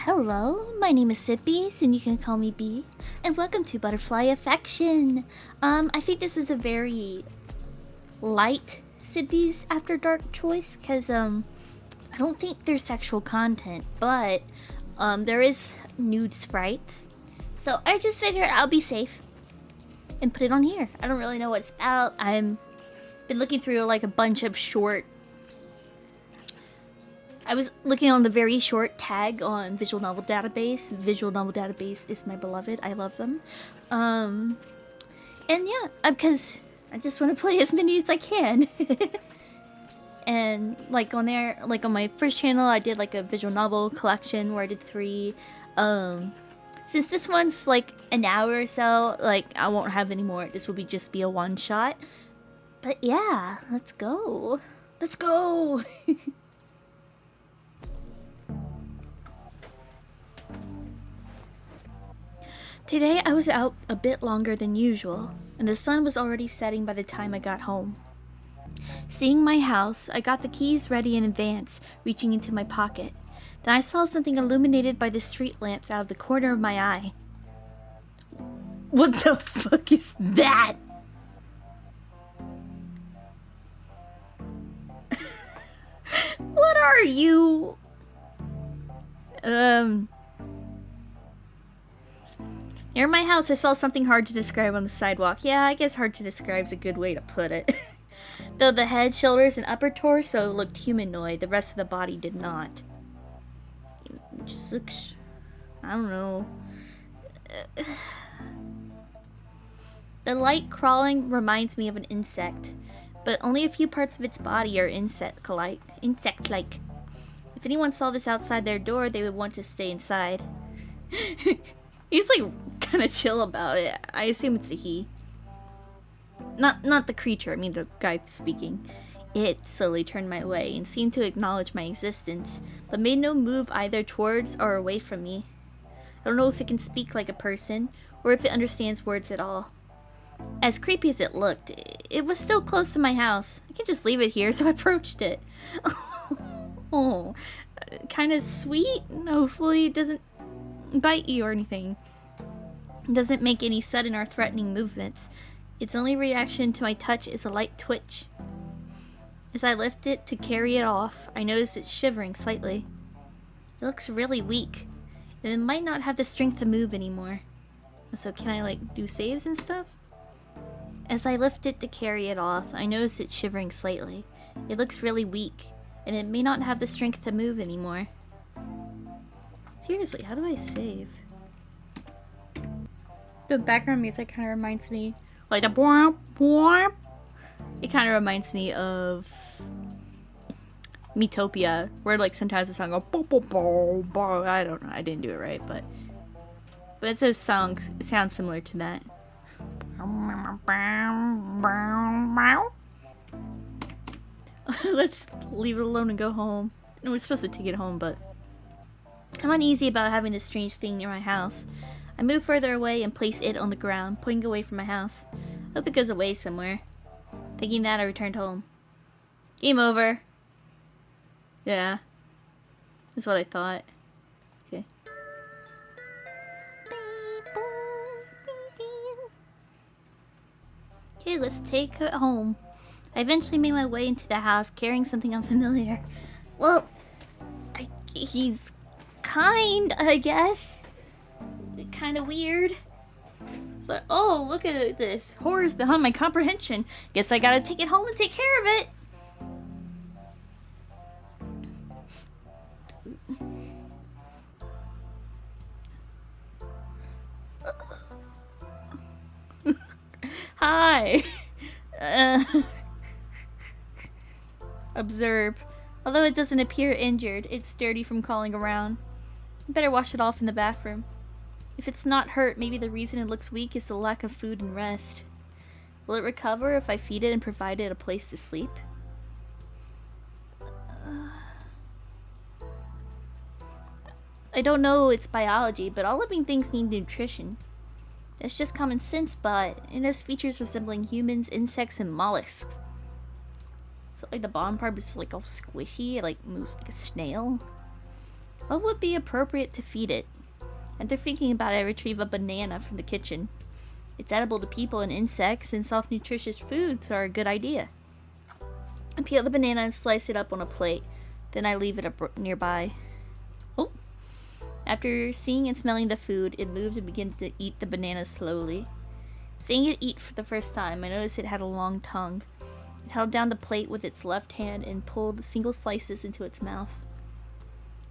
Hello, my name is Sippies, and you can call me B, and welcome to Butterfly Affection. I think this is a very light Sippies After Dark choice, because, I don't think there's sexual content, but, there is nude sprites. So I just figured I'll be safe and put it on here. I don't really know what it's about. I've been looking through, like, a bunch of I was looking on the very short tag on Visual Novel Database. Visual Novel Database is my beloved. I love them. And yeah, because I just want to play as many as I can. And like on there, like on my first channel, I did like a visual novel collection where I did 3. Since this one's like an hour or so, like I won't have any more. This will just be a one shot. But yeah, let's go. Let's go. Today I was out a bit longer than usual, and the sun was already setting by the time I got home. Seeing my house, I got the keys ready in advance, reaching into my pocket. Then I saw something illuminated by the street lamps out of the corner of my eye. What the fuck is that? What are you? Near my house, I saw something hard to describe on the sidewalk. Yeah, I guess hard to describe is a good way to put it. Though the head, shoulders, and upper torso looked humanoid, the rest of the body did not. It just looks... I don't know. The light crawling reminds me of an insect, but only a few parts of its body are insect-like. If anyone saw this outside their door, they would want to stay inside. He's like kind of chill about it. I assume it's a he. Not the creature, I mean the guy speaking. It slowly turned my way and seemed to acknowledge my existence, but made no move either towards or away from me. I don't know if it can speak like a person, or if it understands words at all. As creepy as it looked, it was still close to my house. I could just leave it here, so I approached it. Oh, kind of sweet. Hopefully it doesn't bite you or anything. It doesn't make any sudden or threatening movements. Its only reaction to my touch is a light twitch. As I lift it to carry it off, I notice it shivering slightly. It looks really weak, and it might not have the strength to move anymore. So can I like do saves and stuff? As I lift it to carry it off, I notice it shivering slightly. It looks really weak, and it may not have the strength to move anymore. Seriously, how do I save? The background music kind of reminds me, like the boop boop. It kind of reminds me of Metopia, where like sometimes the song goes boop boop boop boop. I don't know, I didn't do it right, but it says it sounds similar to that. Let's leave it alone and go home. No, we're supposed to take it home, but I'm uneasy about having this strange thing near my house. I move further away and place it on the ground, pointing away from my house. I hope it goes away somewhere. Thinking that, I returned home. Game over. Yeah. That's what I thought. Okay. Okay, let's take it home. I eventually made my way into the house, carrying something unfamiliar. Well, he's kind, I guess. Kind of weird. It's like, oh, look at this. Horror's beyond my comprehension. Guess I gotta take it home and take care of it. Hi. Observe. Although it doesn't appear injured, it's dirty from crawling around. I better wash it off in the bathroom. If it's not hurt, maybe the reason it looks weak is the lack of food and rest. Will it recover if I feed it and provide it a place to sleep? I don't know its biology, but all living things need nutrition. That's just common sense, but it has features resembling humans, insects, and mollusks. So like the bottom part is like all squishy, it like moves like a snail. What would be appropriate to feed it? After thinking about it, I retrieve a banana from the kitchen. It's edible to people and insects, and soft, nutritious foods are a good idea. I peel the banana and slice it up on a plate. Then I leave it up nearby. Oh! After seeing and smelling the food, it moves and begins to eat the banana slowly. Seeing it eat for the first time, I noticed it had a long tongue. It held down the plate with its left hand and pulled single slices into its mouth.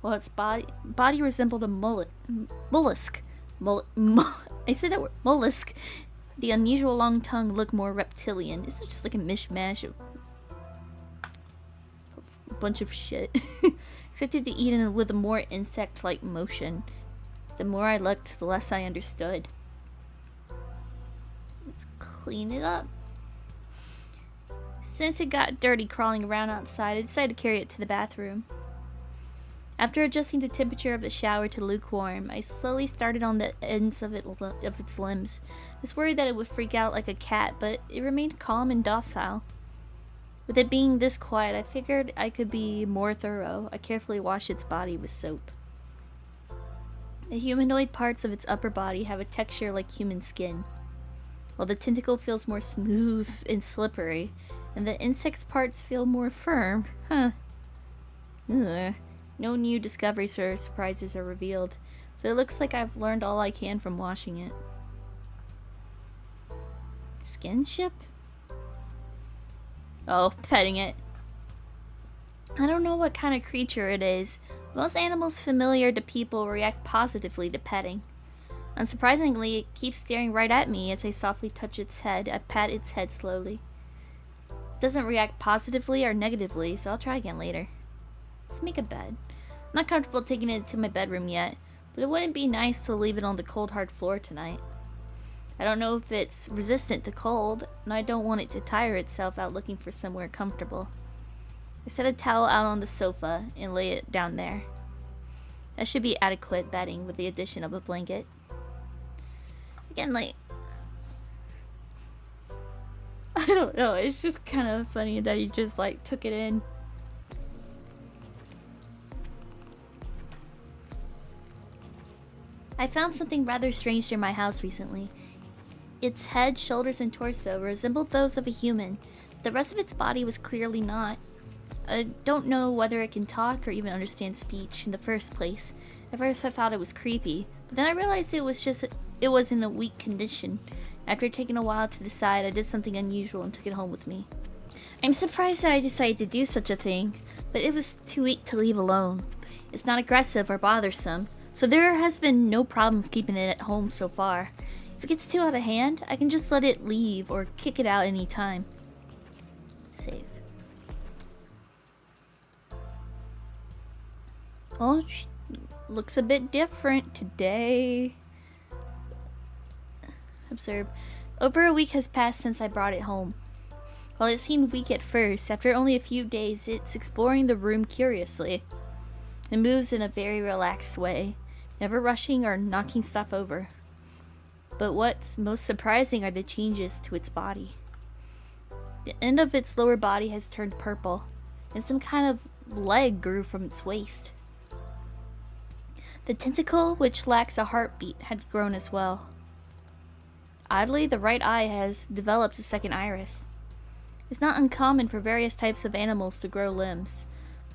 While its body resembled a mollusk. I said that word, mollusk. The unusual long tongue looked more reptilian. This is just like a mishmash of a bunch of shit. Expected to eat it with a more insect-like motion. The more I looked, the less I understood. Let's clean it up. Since it got dirty crawling around outside, I decided to carry it to the bathroom. After adjusting the temperature of the shower to lukewarm, I slowly started on the ends of its limbs. I was worried that it would freak out like a cat, but it remained calm and docile. With it being this quiet, I figured I could be more thorough. I carefully washed its body with soap. The humanoid parts of its upper body have a texture like human skin, while the tentacle feels more smooth and slippery, and the insect's parts feel more firm. Huh. Ugh. No new discoveries or surprises are revealed, so it looks like I've learned all I can from washing it. Skinship? Oh, petting it. I don't know what kind of creature it is. Most animals familiar to people react positively to petting. Unsurprisingly, it keeps staring right at me as I softly touch its head. I pat its head slowly. It doesn't react positively or negatively, so I'll try again later. Let's make a bed. I'm not comfortable taking it to my bedroom yet, but it wouldn't be nice to leave it on the cold hard floor tonight. I don't know if it's resistant to cold, and I don't want it to tire itself out looking for somewhere comfortable. I set a towel out on the sofa and lay it down there. That should be adequate bedding with the addition of a blanket. Again, like, I don't know, it's just kind of funny that he just like took it in. I found something rather strange near my house recently. Its head, shoulders, and torso resembled those of a human. The rest of its body was clearly not. I don't know whether it can talk or even understand speech in the first place. At first I thought it was creepy, but then I realized it was in a weak condition. After taking a while to decide, I did something unusual and took it home with me. I'm surprised that I decided to do such a thing, but it was too weak to leave alone. It's not aggressive or bothersome, so there has been no problems keeping it at home so far. If it gets too out of hand, I can just let it leave or kick it out any time. Save. Oh, she looks a bit different today. Observe. Over a week has passed since I brought it home. While it seemed weak at first, after only a few days, it's exploring the room curiously. It moves in a very relaxed way, never rushing or knocking stuff over. But what's most surprising are the changes to its body. The end of its lower body has turned purple, and some kind of leg grew from its waist. The tentacle, which lacks a heartbeat, had grown as well. Oddly, the right eye has developed a second iris. It's not uncommon for various types of animals to grow limbs,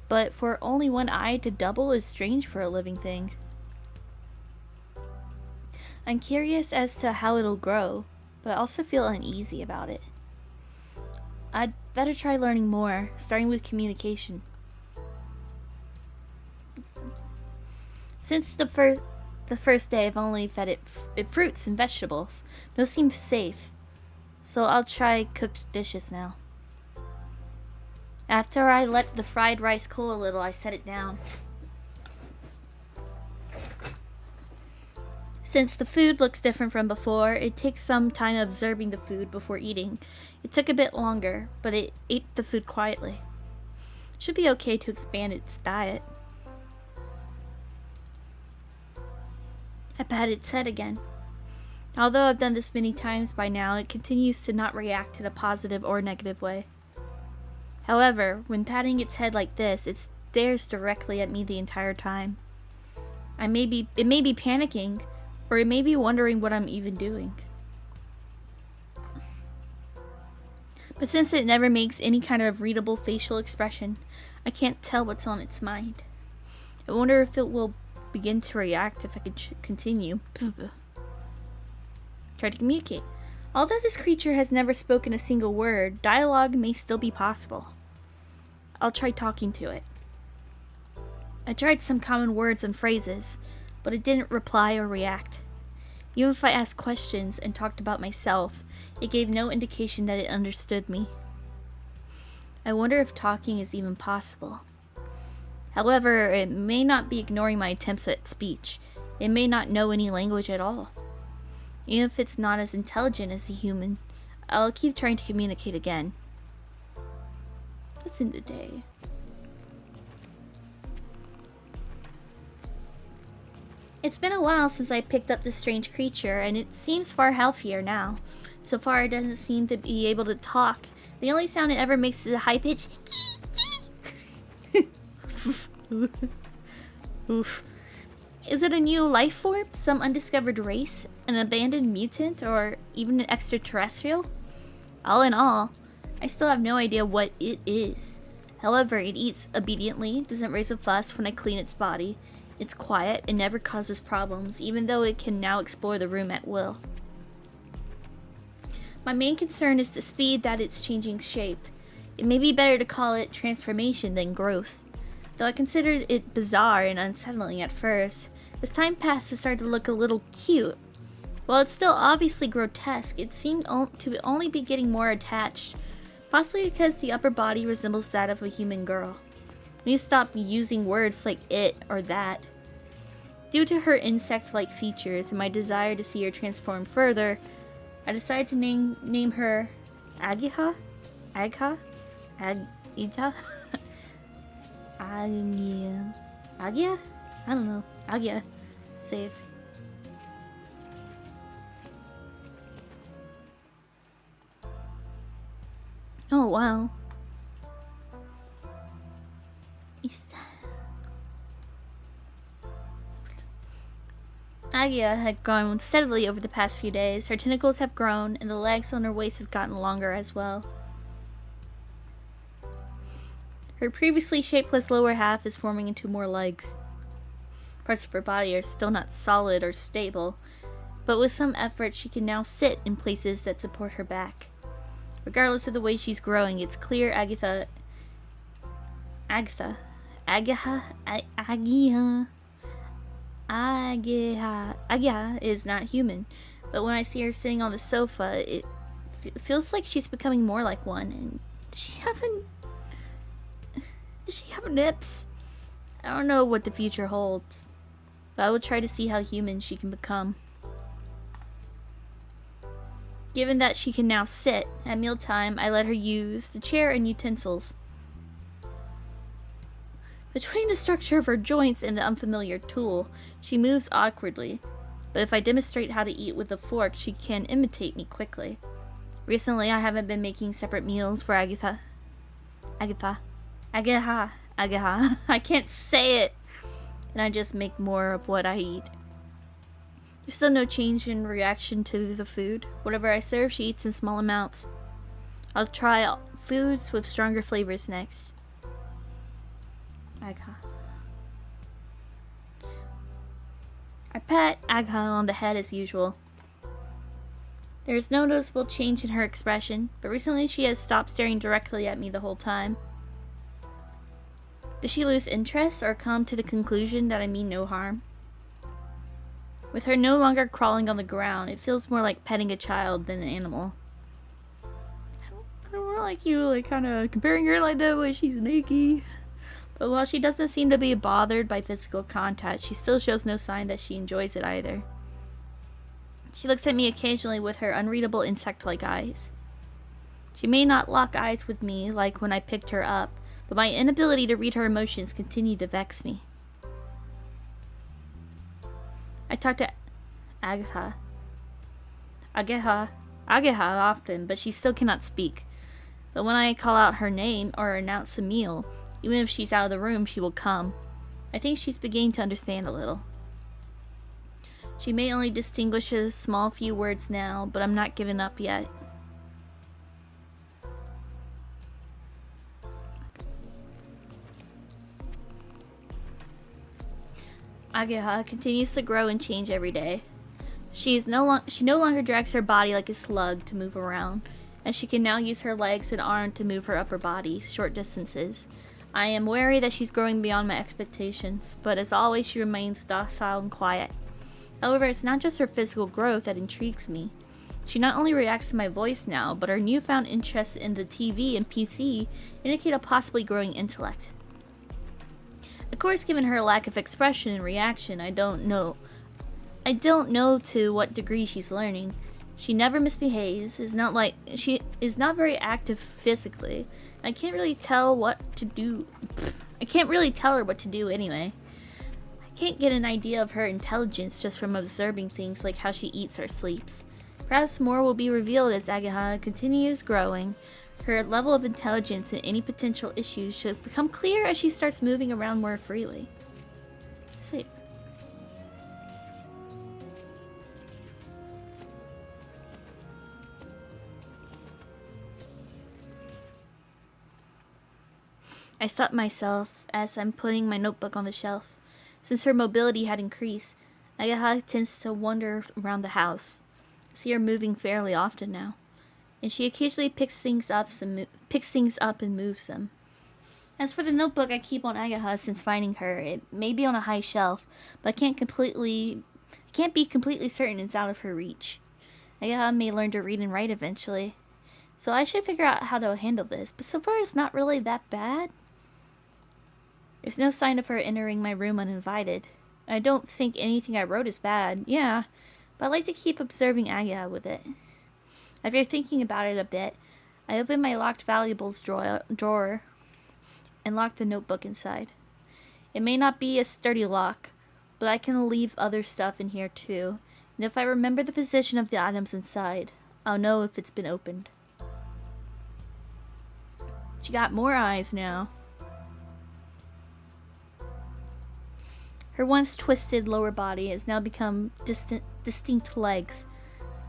but for only one eye to double is strange for a living thing. I'm curious as to how it'll grow, but I also feel uneasy about it. I'd better try learning more, starting with communication. Since the first day, I've only fed it fruits and vegetables. Those seem safe, so I'll try cooked dishes now. After I let the fried rice cool a little, I set it down. Since the food looks different from before, it takes some time observing the food before eating. It took a bit longer, but it ate the food quietly. Should be okay to expand its diet. I pat its head again. Although I've done this many times by now, it continues to not react in a positive or negative way. However, when patting its head like this, it stares directly at me the entire time. It may be panicking, or it may be wondering what I'm even doing. But since it never makes any kind of readable facial expression, I can't tell what's on its mind. I wonder if it will begin to react if I could continue. Try to communicate. Although this creature has never spoken a single word, dialogue may still be possible. I'll try talking to it. I tried some common words and phrases, but it didn't reply or react. Even if I asked questions and talked about myself, it gave no indication that it understood me. I wonder if talking is even possible. However, it may not be ignoring my attempts at speech. It may not know any language at all. Even if it's not as intelligent as a human, I'll keep trying to communicate again. What's in the day? It's been a while since I picked up this strange creature, and it seems far healthier now. So far, it doesn't seem to be able to talk. The only sound it ever makes is a high-pitched Oof. Is it a new life form? Some undiscovered race? An abandoned mutant? Or even an extraterrestrial? All in all, I still have no idea what it is. However, it eats obediently, doesn't raise a fuss when I clean its body. It's quiet and never causes problems, even though it can now explore the room at will. My main concern is the speed that it's changing shape. It may be better to call it transformation than growth. Though I considered it bizarre and unsettling at first, as time passed it started to look a little cute. While it's still obviously grotesque, it seemed to only be getting more attached, possibly because the upper body resembles that of a human girl. I need to stop using words like it or that. Due to her insect-like features and my desire to see her transform further, I decided to name her Agiha? Agha? Agita? Agia? Agia? I don't know. Agia. Save. Oh, wow. Agia had grown steadily over the past few days. Her tentacles have grown, and the legs on her waist have gotten longer as well. Her previously shapeless lower half is forming into more legs. Parts of her body are still not solid or stable, but with some effort she can now sit in places that support her back. Regardless of the way she's growing, it's clear Agia is not human, but when I see her sitting on the sofa, it feels like she's becoming more like one. And does she have nips? I don't know what the future holds, but I will try to see how human she can become. Given that she can now sit, at mealtime I let her use the chair and utensils. Between the structure of her joints and the unfamiliar tool, she moves awkwardly, but if I demonstrate how to eat with a fork, she can imitate me quickly. Recently, I haven't been making separate meals for Agatha. I can't say it! And I just make more of what I eat. There's still no change in reaction to the food. Whatever I serve, she eats in small amounts. I'll try foods with stronger flavors next. Agha. I pat Agha on the head as usual. There is no noticeable change in her expression, but recently she has stopped staring directly at me the whole time. Does she lose interest or come to the conclusion that I mean no harm? With her no longer crawling on the ground, it feels more like petting a child than an animal. I don't like you, kind of comparing her like that when she's naked. But while she doesn't seem to be bothered by physical contact, she still shows no sign that she enjoys it either. She looks at me occasionally with her unreadable insect-like eyes. She may not lock eyes with me like when I picked her up, but my inability to read her emotions continued to vex me. I talk to Agatha often, but she still cannot speak. But when I call out her name or announce a meal, even if she's out of the room, she will come. I think she's beginning to understand a little. She may only distinguish a small few words now, but I'm not giving up yet. Ageha continues to grow and change every day. She no longer drags her body like a slug to move around, and she can now use her legs and arm to move her upper body short distances. I am wary that she's growing beyond my expectations, but as always she remains docile and quiet. However, it's not just her physical growth that intrigues me. She not only reacts to my voice now, but her newfound interest in the TV and PC indicate a possibly growing intellect. Of course, given her lack of expression and reaction, I don't know to what degree she's learning. She never misbehaves, she is not very active physically. I can't really tell what to do. I can't really tell her what to do anyway. I can't get an idea of her intelligence just from observing things like how she eats or sleeps. Perhaps more will be revealed as Ageha continues growing. Her level of intelligence and any potential issues should become clear as she starts moving around more freely. Save. I stopped myself as I'm putting my notebook on the shelf. Since her mobility had increased, Ageha tends to wander around the house. I see her moving fairly often now, and she occasionally picks things up and moves them. As for the notebook I keep on Ageha since finding her, it may be on a high shelf, but I can't be completely certain it's out of her reach. Ageha may learn to read and write eventually, so I should figure out how to handle this, but so far it's not really that bad. There's no sign of her entering my room uninvited. I don't think anything I wrote is bad, yeah, but I like to keep observing Ageha with it. After thinking about it a bit, I opened my locked valuables drawer and locked the notebook inside. It may not be a sturdy lock, but I can leave other stuff in here too, and if I remember the position of the items inside, I'll know if it's been opened. She got more eyes now. Her once twisted lower body has now become distinct legs,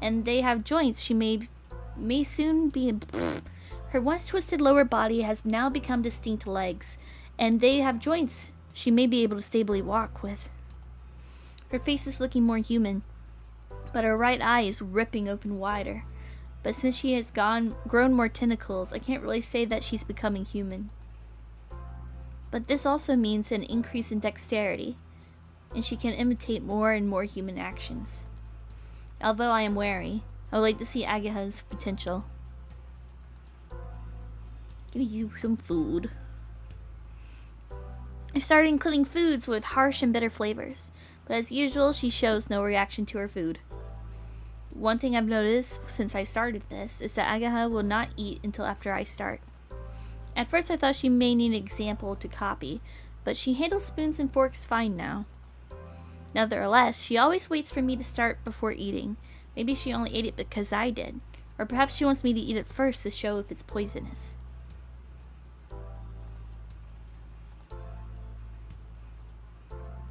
and they have joints she may soon be. Her once twisted lower body has now become distinct legs, and they have joints she may be able to stably walk with. Her face is looking more human, but her right eye is ripping open wider. But since she has grown more tentacles, I can't really say that she's becoming human. But this also means an increase in dexterity, and she can imitate more and more human actions. Although I am wary, I would like to see Ageha's potential. Give you some food. I've started including foods with harsh and bitter flavors, but as usual, she shows no reaction to her food. One thing I've noticed since I started this is that Ageha will not eat until after I start. At first I thought she may need an example to copy, but she handles spoons and forks fine now. Nevertheless, she always waits for me to start before eating. Maybe she only ate it because I did, or perhaps she wants me to eat it first to show if it's poisonous.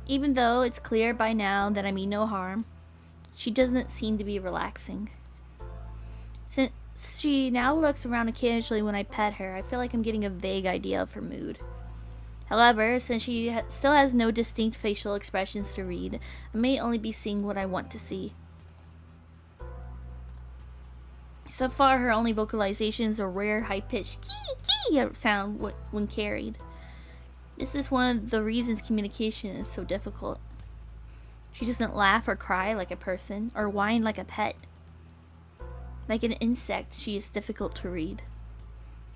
Even though it's clear by now that I mean no harm, she doesn't seem to be relaxing. Since she now looks around occasionally when I pet her, I feel like I'm getting a vague idea of her mood. However, since she still has no distinct facial expressions to read, I may only be seeing what I want to see. So far, her only vocalizations are rare, high-pitched kee sound when carried. This is one of the reasons communication is so difficult. She doesn't laugh or cry like a person, or whine like a pet. Like an insect, she is difficult to read.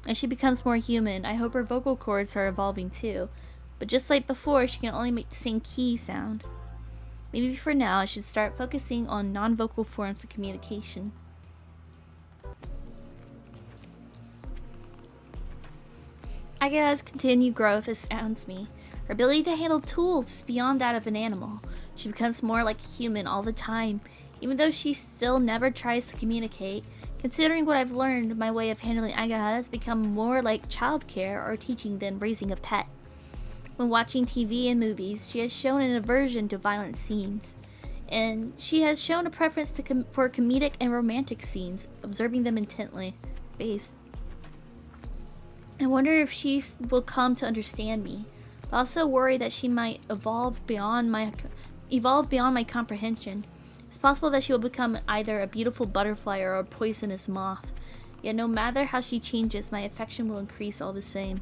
As she becomes more human, I hope her vocal cords are evolving too, but just like before, she can only make the same key sound. Maybe for now, I should start focusing on non-vocal forms of communication. Ageha's continued growth astounds me. Her ability to handle tools is beyond that of an animal. She becomes more like a human all the time, even though she still never tries to communicate. Considering what I've learned, my way of handling Ageha has become more like childcare or teaching than raising a pet. When watching TV and movies, she has shown an aversion to violent scenes. and she has shown a preference for comedic and romantic scenes, observing them intently. Based. I wonder if she will come to understand me. I also worry that she might evolve beyond my comprehension. It's possible that she will become either a beautiful butterfly or a poisonous moth. Yet no matter how she changes, my affection will increase all the same.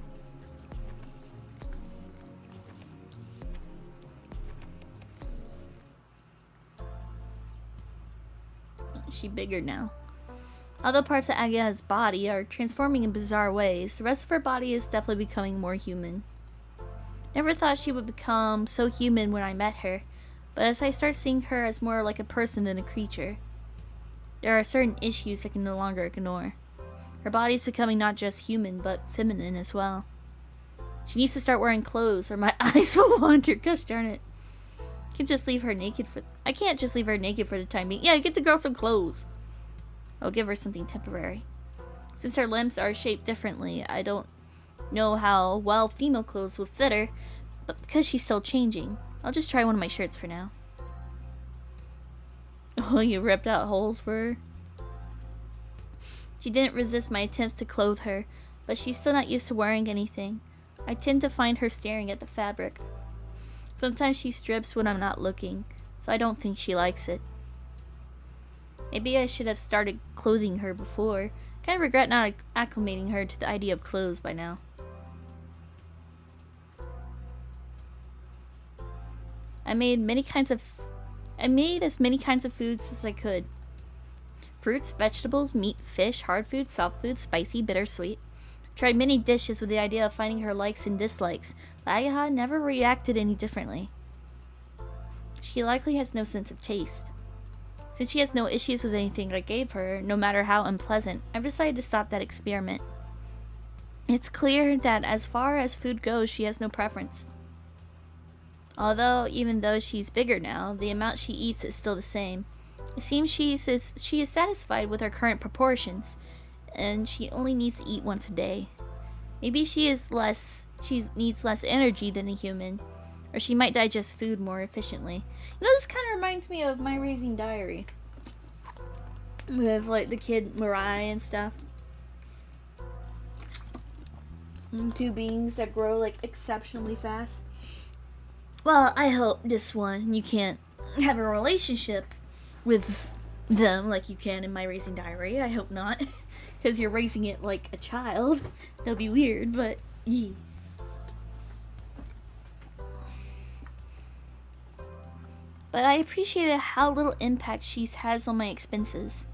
She's bigger now. Although parts of Agaha's body are transforming in bizarre ways, the rest of her body is definitely becoming more human. Never thought she would become so human when I met her, but as I start seeing her as more like a person than a creature, there are certain issues I can no longer ignore. Her body's becoming not just human, but feminine as well. She needs to start wearing clothes or my eyes will wander. Gosh darn it. I can't just leave her naked for the time being. Yeah, get the girl some clothes. I'll give her something temporary. Since her limbs are shaped differently, I don't know how well female clothes will fit her, but because she's still changing, I'll just try one of my shirts for now. Oh, you ripped out holes for her? She didn't resist my attempts to clothe her, but she's still not used to wearing anything. I tend to find her staring at the fabric. Sometimes she strips when I'm not looking, so I don't think she likes it. Maybe I should have started clothing her before. Kind of regret not acclimating her to the idea of clothes by now. I made as many kinds of foods as I could. Fruits, vegetables, meat, fish, hard food, soft food, spicy, bitter, sweet. Tried many dishes with the idea of finding her likes and dislikes, but Agaha never reacted any differently. She likely has no sense of taste. Since she has no issues with anything I gave her, no matter how unpleasant, I've decided to stop that experiment. It's clear that as far as food goes, she has no preference. Although, even though she's bigger now, the amount she eats is still the same. It seems she is satisfied with her current proportions, and she only needs to eat once a day. Maybe she needs less energy than a human, or she might digest food more efficiently. You know, this kind of reminds me of My Raising Diary. With, like, the kid Mirai and stuff. And two beings that grow, like, exceptionally fast. Well, I hope this one, you can't have a relationship with them like you can in My Raising Diary. I hope not. Because you're raising it like a child. That'll be weird, but yeah. But I appreciated how little impact she has on my expenses.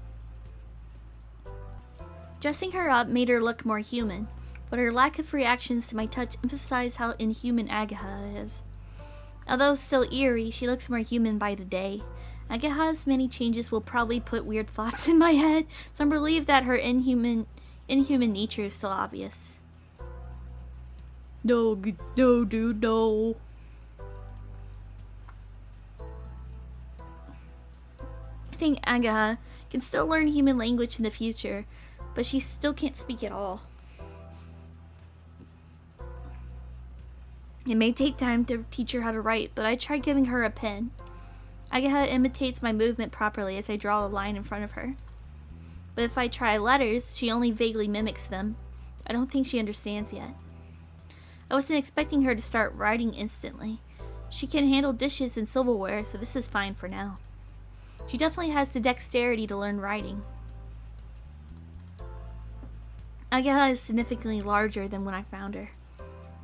Dressing her up made her look more human, but her lack of reactions to my touch emphasized how inhuman Agaha is. Although still eerie, she looks more human by the day. Agaha's many changes will probably put weird thoughts in my head, so I'm relieved that her inhuman nature is still obvious. No, dude, no. I think Agaha can still learn human language in the future, but she still can't speak at all. It may take time to teach her how to write, but I tried giving her a pen. Agaha imitates my movement properly as I draw a line in front of her. But if I try letters, she only vaguely mimics them. I don't think she understands yet. I wasn't expecting her to start writing instantly. She can handle dishes and silverware, so this is fine for now. She definitely has the dexterity to learn writing. Agaha is significantly larger than when I found her.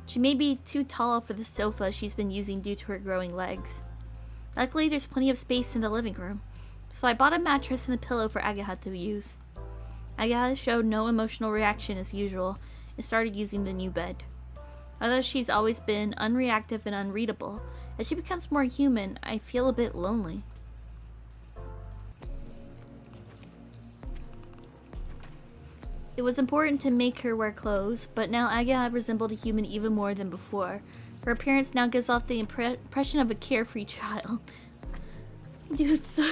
She may be too tall for the sofa she's been using due to her growing legs. Luckily, there's plenty of space in the living room, so I bought a mattress and a pillow for Agaha to use. Agaha showed no emotional reaction as usual and started using the new bed. Although she's always been unreactive and unreadable, as she becomes more human, I feel a bit lonely. It was important to make her wear clothes, but now Agaha resembled a human even more than before. Her appearance now gives off the impression of a carefree child. Dude, so...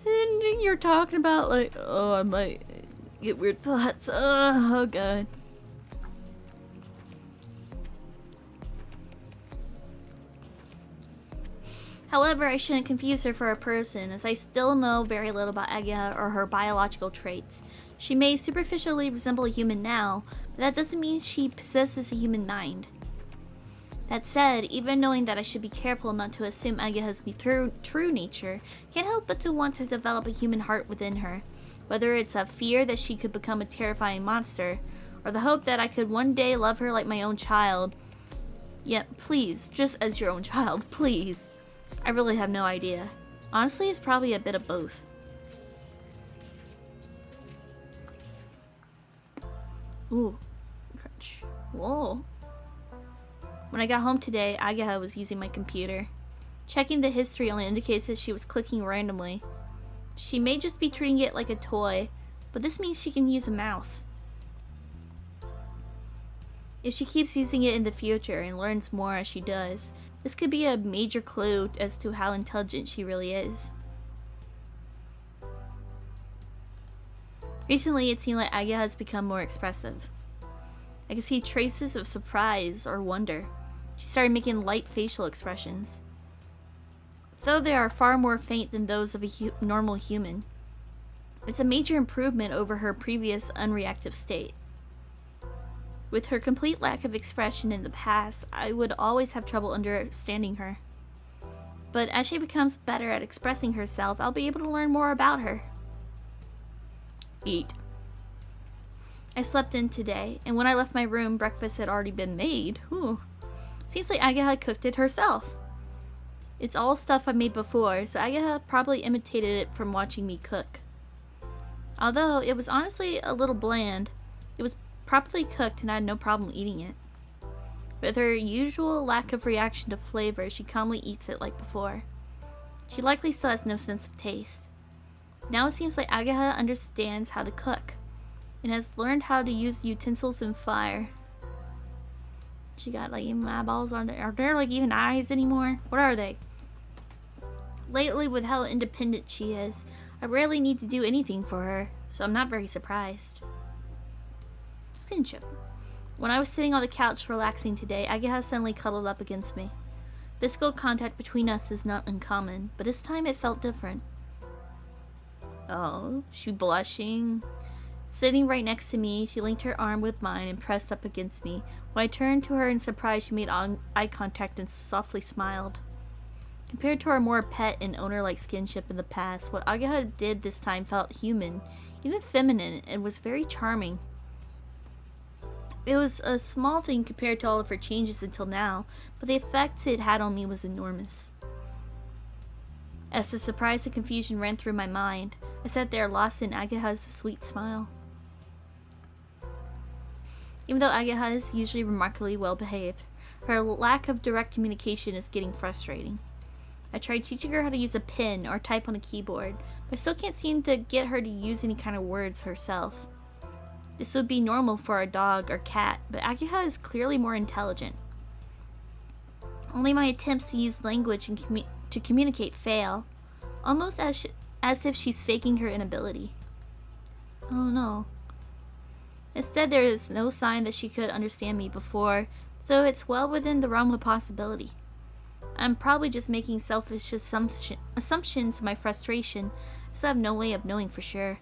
and you're talking about, like, oh, I might get weird thoughts. Oh, God. However, I shouldn't confuse her for a person, as I still know very little about Agia or her biological traits. She may superficially resemble a human now, but that doesn't mean she possesses a human mind. That said, even knowing that I should be careful not to assume Agiha's true nature, can't help but to want to develop a human heart within her. Whether it's a fear that she could become a terrifying monster, or the hope that I could one day love her like my own child. Yeah, please, just as your own child, please. I really have no idea. Honestly, it's probably a bit of both. Ooh. Crunch. Whoa. When I got home today, Agatha was using my computer. Checking the history only indicates that she was clicking randomly. She may just be treating it like a toy, but this means she can use a mouse. If she keeps using it in the future and learns more as she does, this could be a major clue as to how intelligent she really is. Recently, it seemed like Agatha has become more expressive. I can see traces of surprise or wonder. She started making light facial expressions, though they are far more faint than those of a normal human. It's a major improvement over her previous unreactive state. With her complete lack of expression in the past, I would always have trouble understanding her. But as she becomes better at expressing herself, I'll be able to learn more about her. Eat. I slept in today, and when I left my room, breakfast had already been made. Whew. Seems like Agatha cooked it herself. It's all stuff I made before, so Agatha probably imitated it from watching me cook. Although, it was honestly a little bland. It was properly cooked and I had no problem eating it. With her usual lack of reaction to flavor, she calmly eats it like before. She likely still has no sense of taste. Now it seems like Agatha understands how to cook, and has learned how to use utensils and fire. She got like even eyeballs on there. Are there like even eyes anymore? What are they? Lately, with how independent she is, I rarely need to do anything for her, so I'm not very surprised. Skinship. When I was sitting on the couch relaxing today, Agatha suddenly cuddled up against me. Physical contact between us is not uncommon, but this time it felt different. Oh, she blushing. Sitting right next to me, she linked her arm with mine and pressed up against me. When I turned to her in surprise, she made eye contact and softly smiled. Compared to our more pet and owner-like skinship in the past, what Agatha did this time felt human, even feminine, and was very charming. It was a small thing compared to all of her changes until now, but the effect it had on me was enormous. As the surprise and confusion ran through my mind, I sat there lost in Agatha's sweet smile. Even though Agatha is usually remarkably well behaved, her lack of direct communication is getting frustrating. I tried teaching her how to use a pen or type on a keyboard, but I still can't seem to get her to use any kind of words herself. This would be normal for a dog or cat, but Agatha is clearly more intelligent. Only my attempts to use language and to communicate fail, almost as if she's faking her inability. Oh no. Instead, there is no sign that she could understand me before, so it's well within the realm of possibility. I'm probably just making selfish assumptions of my frustration, so I have no way of knowing for sure.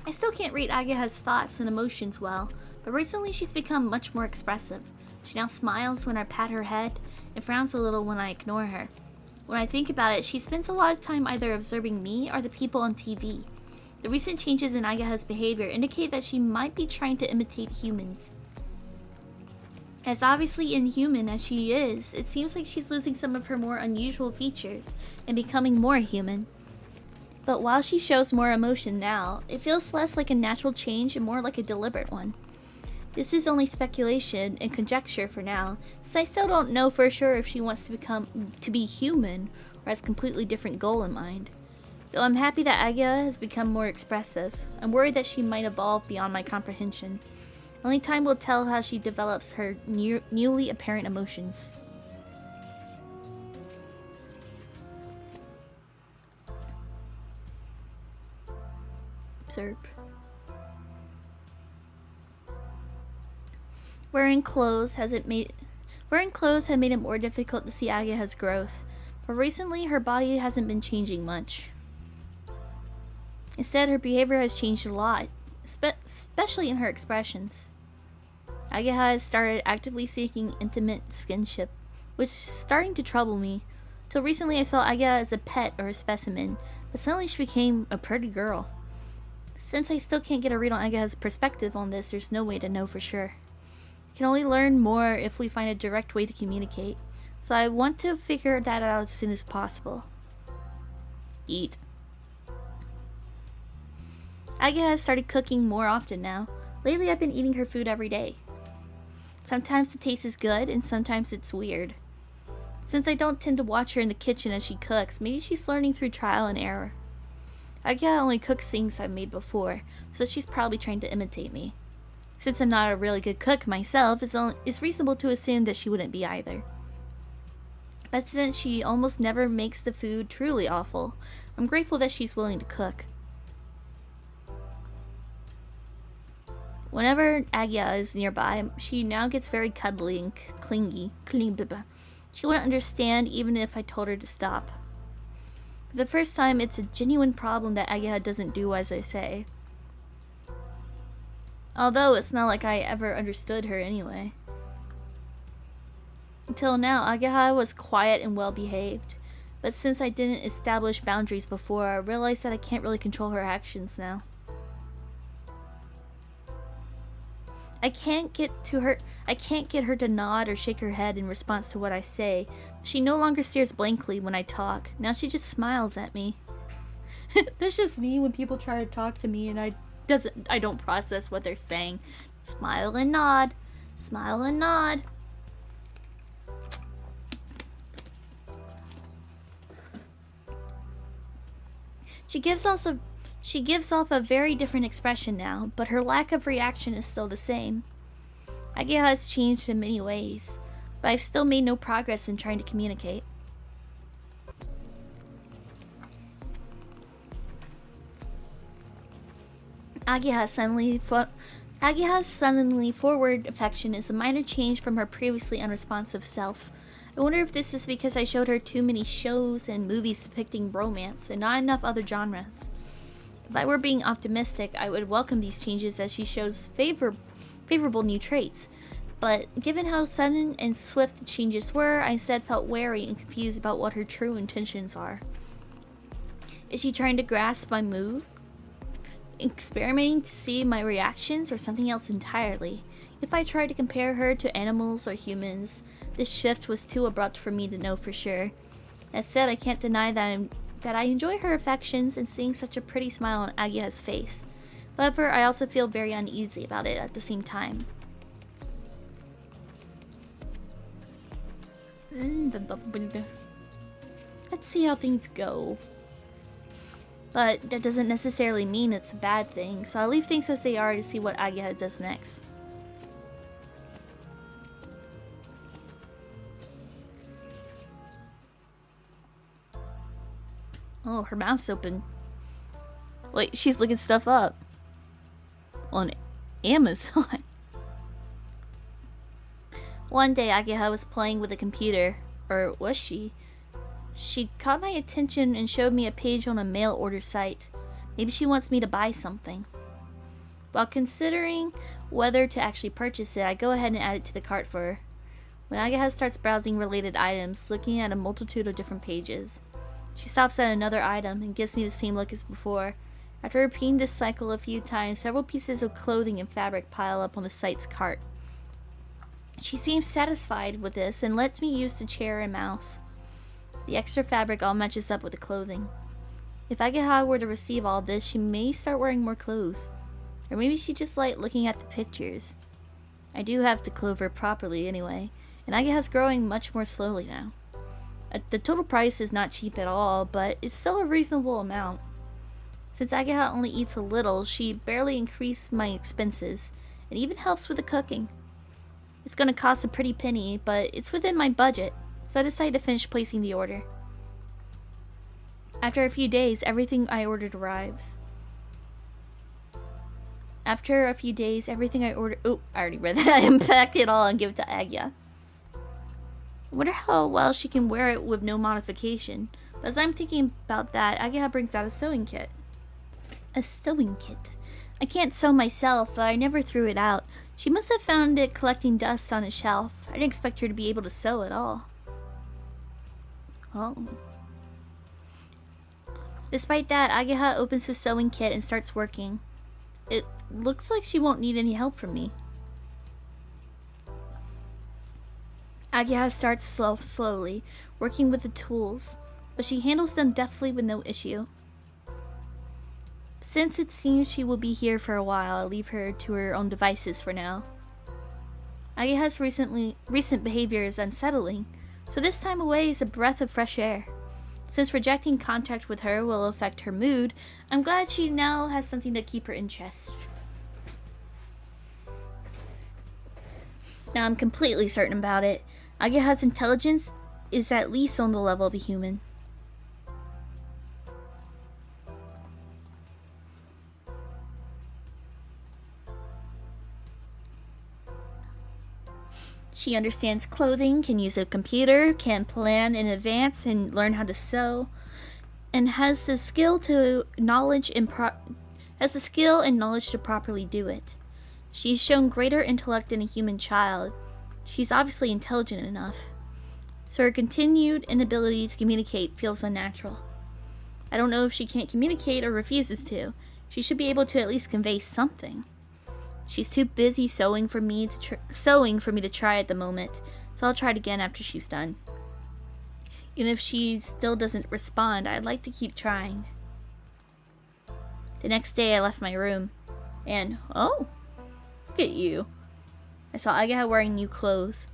I still can't read Agatha's thoughts and emotions well, but recently she's become much more expressive. She now smiles when I pat her head, and frowns a little when I ignore her. When I think about it, she spends a lot of time either observing me or the people on TV. The recent changes in Agatha's behavior indicate that she might be trying to imitate humans. As obviously inhuman as she is, it seems like she's losing some of her more unusual features and becoming more human. But while she shows more emotion now, it feels less like a natural change and more like a deliberate one. This is only speculation and conjecture for now, since I still don't know for sure if she wants to be human or has a completely different goal in mind. Though I'm happy that Agatha has become more expressive, I'm worried that she might evolve beyond my comprehension. Only time will tell how she develops her newly apparent emotions. Observe. Wearing clothes had made it more difficult to see Agaha's growth, but recently her body hasn't been changing much. Instead, her behavior has changed a lot, especially in her expressions. Agaha has started actively seeking intimate skinship, which is starting to trouble me. Till recently I saw Agaha as a pet or a specimen, but suddenly she became a pretty girl. Since I still can't get a read on Agaha's perspective on this, there's no way to know for sure. I can only learn more if we find a direct way to communicate, so I want to figure that out as soon as possible. Eat. Agaha has started cooking more often now. Lately I've been eating her food every day. Sometimes the taste is good, and sometimes it's weird. Since I don't tend to watch her in the kitchen as she cooks, maybe she's learning through trial and error. Agaha only cooks things I've made before, so she's probably trying to imitate me. Since I'm not a really good cook myself, it's reasonable to assume that she wouldn't be either. But since she almost never makes the food truly awful, I'm grateful that she's willing to cook. Whenever Agya is nearby, she now gets very cuddly and clingy. She wouldn't understand even if I told her to stop. For the first time, it's a genuine problem that Agya doesn't do as I say. Although it's not like I ever understood her anyway. Until now, Agaha was quiet and well behaved, but since I didn't establish boundaries before, I realized that I can't really control her actions now. I can't get her to nod or shake her head in response to what I say. She no longer stares blankly when I talk. Now she just smiles at me. That's just me when people try to talk to me and I don't process what they're saying. Smile and nod. Smile and nod. She gives off a very different expression now, but her lack of reaction is still the same. Agya has changed in many ways, but I've still made no progress in trying to communicate. Agya's suddenly forward affection is a minor change from her previously unresponsive self. I wonder if this is because I showed her too many shows and movies depicting romance and not enough other genres. If I were being optimistic, I would welcome these changes as she shows favorable new traits. But given how sudden and swift the changes were, I instead felt wary and confused about what her true intentions are. Is she trying to grasp my move? Experimenting to see my reactions, or something else entirely? If I tried to compare her to animals or humans, this shift was too abrupt for me to know for sure. That said, I can't deny that I enjoy her affections and seeing such a pretty smile on Agya's face. However, I also feel very uneasy about it at the same time. Let's see how things go. But that doesn't necessarily mean it's a bad thing, so I'll leave things as they are to see what Agya does next. Oh, her mouth's open. Wait, she's looking stuff up on Amazon. One day, Agya was playing with a computer, or was she? She caught my attention and showed me a page on a mail order site. Maybe she wants me to buy something. While considering whether to actually purchase it, I go ahead and add it to the cart for her. When Agya starts browsing related items, looking at a multitude of different pages, she stops at another item and gives me the same look as before. After repeating this cycle a few times, several pieces of clothing and fabric pile up on the site's cart. She seems satisfied with this and lets me use the chair and mouse. The extra fabric all matches up with the clothing. If Agya were to receive all this, she may start wearing more clothes. Or maybe she just liked looking at the pictures. I do have to clothe her properly anyway, and Agya's growing much more slowly now. The total price is not cheap at all, but it's still a reasonable amount. Since Agya only eats a little, she barely increased my expenses, and even helps with the cooking. It's gonna cost a pretty penny, but it's within my budget, so I decided to finish placing the order. After a few days, everything I ordered arrives. After a few days, everything I ordered... Oh, I already read that. I unpack it all and give it to Agya. I wonder how well she can wear it with no modification. But as I'm thinking about that, Agya brings out a sewing kit. A sewing kit. I can't sew myself, but I never threw it out. She must have found it collecting dust on a shelf. I didn't expect her to be able to sew at all. Oh. Despite that, Ageha opens the sewing kit and starts working. It looks like she won't need any help from me. Ageha starts slowly, working with the tools, but she handles them deftly with no issue. Since it seems she will be here for a while, I'll leave her to her own devices for now. Ageha's recent behavior is unsettling, so this time away is a breath of fresh air. Since rejecting contact with her will affect her mood, I'm glad she now has something to keep her interest. Now I'm completely certain about it. Ageha's intelligence is at least on the level of a human. She understands clothing, can use a computer, can plan in advance and learn how to sew, and has the skill and knowledge to properly do it. She's shown greater intellect than a human child. She's obviously intelligent enough. So her continued inability to communicate feels unnatural. I don't know if she can't communicate or refuses to. She should be able to at least convey something. She's too busy sewing for me to try at the moment, so I'll try it again after she's done. Even if she still doesn't respond, I'd like to keep trying. The next day I left my room, and oh, look at you. I saw Ageha wearing new clothes.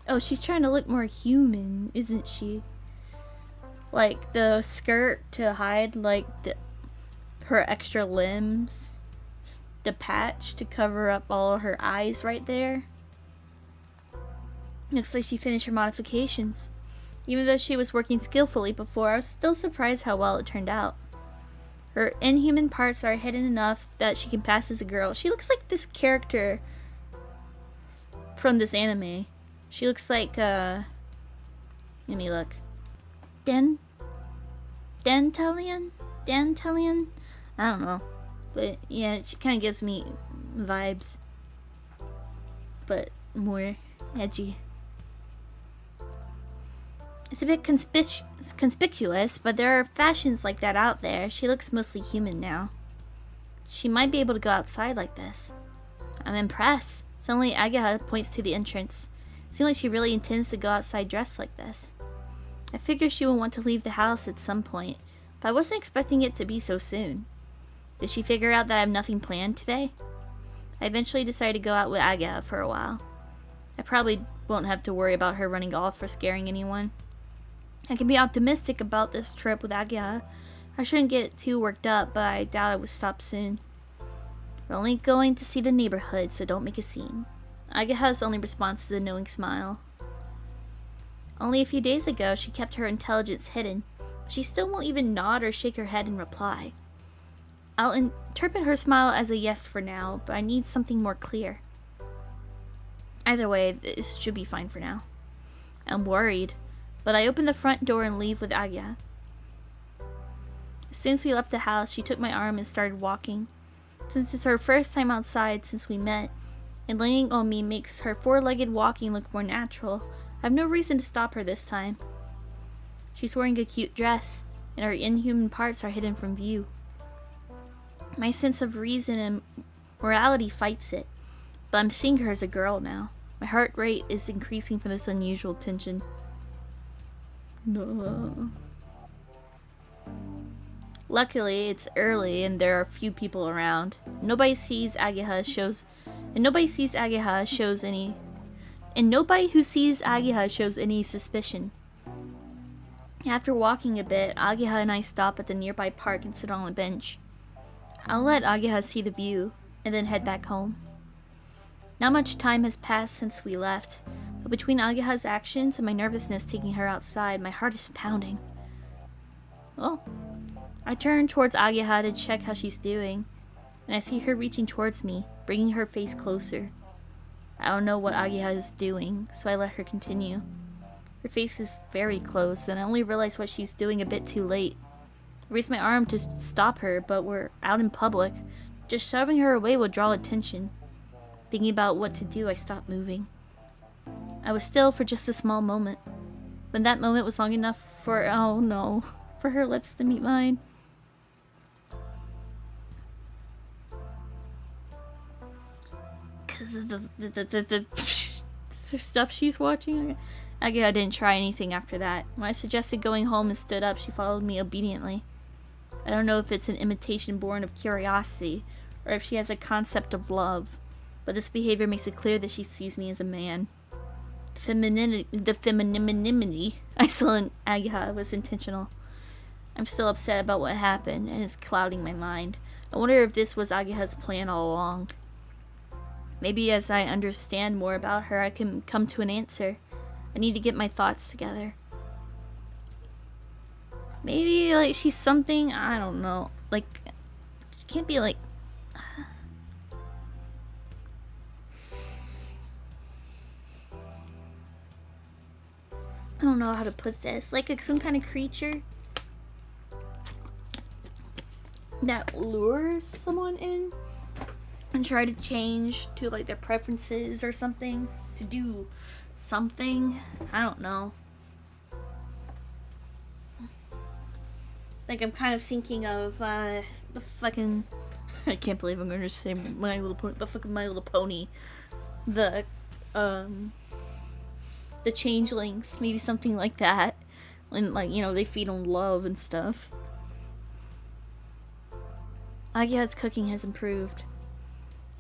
Oh, she's trying to look more human, isn't she? Like the skirt to hide her extra limbs. The patch to cover up all her eyes right there. Looks like she finished her modifications. Even though she was working skillfully before, I was still surprised how well it turned out. Her inhuman parts are hidden enough that she can pass as a girl. She looks like this character from this anime. She looks like, let me look. Dantalian? I don't know. But yeah, she kind of gives me vibes. But more edgy. It's a bit conspicuous, but there are fashions like that out there. She looks mostly human now. She might be able to go outside like this. I'm impressed. Suddenly, Ageha points to the entrance. Seems like she really intends to go outside dressed like this. I figured she would want to leave the house at some point, but I wasn't expecting it to be so soon. Did she figure out that I have nothing planned today? I eventually decided to go out with Ageha for a while. I probably won't have to worry about her running off or scaring anyone. I can be optimistic about this trip with Ageha. I shouldn't get too worked up, but I doubt I would stop soon. We're only going to see the neighborhood, so don't make a scene. Ageha's only response is a knowing smile. Only a few days ago, she kept her intelligence hidden. But she still won't even nod or shake her head in reply. I'll interpret her smile as a yes for now, but I need something more clear. Either way, this should be fine for now. I'm worried, but I open the front door and leave with Ageha. As soon as we left the house, she took my arm and started walking. Since it's her first time outside since we met, and leaning on me makes her four-legged walking look more natural, I have no reason to stop her this time. She's wearing a cute dress, and her inhuman parts are hidden from view. My sense of reason and morality fights it, but I'm seeing her as a girl now. My heart rate is increasing from this unusual tension. Luckily, it's early and there are few people around. Nobody sees Ageha shows any suspicion. After walking a bit, Ageha and I stop at the nearby park and sit on a bench. I'll let Ageha see the view, and then head back home. Not much time has passed since we left, but between Ageha's actions and my nervousness taking her outside, my heart is pounding. Oh. I turn towards Ageha to check how she's doing. and I see her reaching towards me, bringing her face closer. I don't know what Agiha is doing, so I let her continue. Her face is very close, and I only realize what she's doing a bit too late. I raise my arm to stop her, but we're out in public. Just shoving her away will draw attention. Thinking about what to do, I stopped moving. I was still for just a small moment. But that moment was long enough for, oh no, for her lips to meet mine. Because of the stuff she's watching. I didn't try anything after that. When I suggested going home and stood up, she followed me obediently. I don't know if it's an imitation born of curiosity, or if she has a concept of love, but this behavior makes it clear that she sees me as a man. The femininity I saw in Agiha was intentional. I'm still upset about what happened, and it's clouding my mind. I wonder if this was Agiha's plan all along. Maybe as I understand more about her, I can come to an answer. I need to get my thoughts together. Maybe, like, she's something, I don't know. Like, she can't be, like... I don't know how to put this. Like some kind of creature that lures someone in and try to change to, like, their preferences or something. To do something. I don't know. Like, I'm kind of thinking of the fucking... I can't believe I'm going to say My Little Pony. The fucking My Little Pony. The changelings. Maybe something like that. And, like, you know, they feed on love and stuff. Agiha's cooking has improved.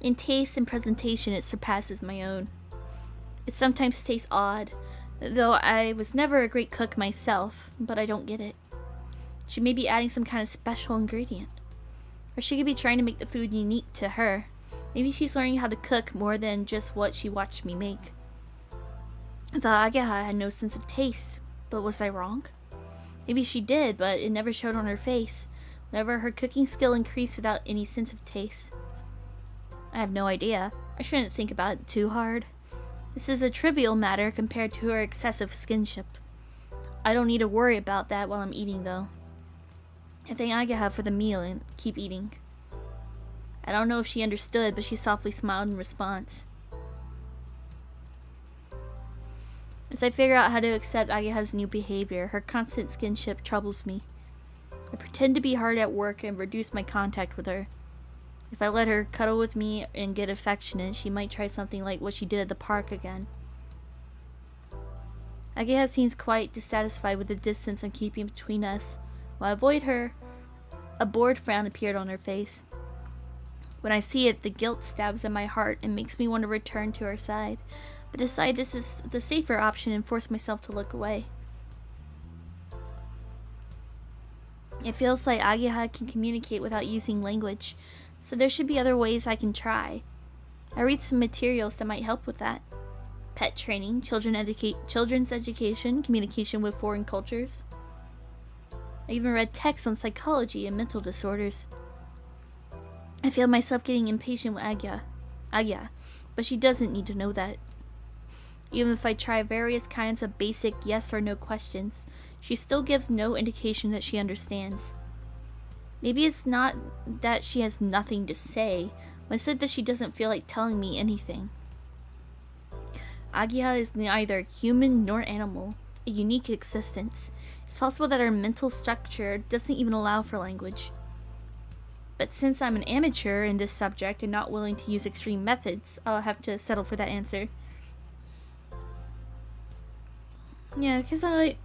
In taste and presentation, it surpasses my own. It sometimes tastes odd, though I was never a great cook myself, but I don't get it. She may be adding some kind of special ingredient. Or she could be trying to make the food unique to her. Maybe she's learning how to cook more than just what she watched me make. I thought Agiha had no sense of taste, but was I wrong? Maybe she did, but it never showed on her face. Whenever her cooking skill increased without any sense of taste. I have no idea. I shouldn't think about it too hard. This is a trivial matter compared to her excessive skinship. I don't need to worry about that while I'm eating, though. I thank Agiha for the meal and keep eating. I don't know if she understood, but she softly smiled in response. As I figure out how to accept Agiha's new behavior, her constant skinship troubles me. I pretend to be hard at work and reduce my contact with her. If I let her cuddle with me and get affectionate, she might try something like what she did at the park again. Agiha seems quite dissatisfied with the distance I'm keeping between us. While I avoid her, a bored frown appeared on her face. When I see it, the guilt stabs at my heart and makes me want to return to her side, but decide this is the safer option and force myself to look away. It feels like Agiha can communicate without using language, so there should be other ways I can try. I read some materials that might help with that. Pet training, children's education, communication with foreign cultures. I even read texts on psychology and mental disorders. I feel myself getting impatient with Agiha, but she doesn't need to know that. Even if I try various kinds of basic yes or no questions, she still gives no indication that she understands. Maybe it's not that she has nothing to say, but instead that she doesn't feel like telling me anything. Agiha is neither human nor animal, a unique existence. It's possible that our mental structure doesn't even allow for language. But since I'm an amateur in this subject and not willing to use extreme methods, I'll have to settle for that answer. Yeah, because I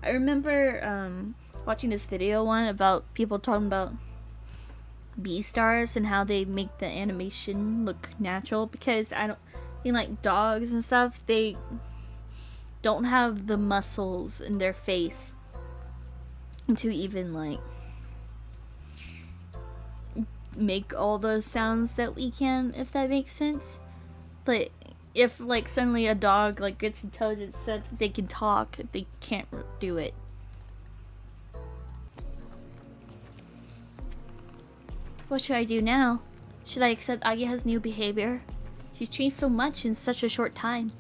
remember watching this video one about people talking about Beastars and how they make the animation look natural, because I don't think, like, dogs and stuff, they don't have the muscles in their face to even, like, make all the sounds that we can, if that makes sense. But if, like, suddenly a dog, like, gets intelligence said that they can talk, they can't do it. What should I do now? Should I accept Ageha's new behavior? She's changed so much in such a short time.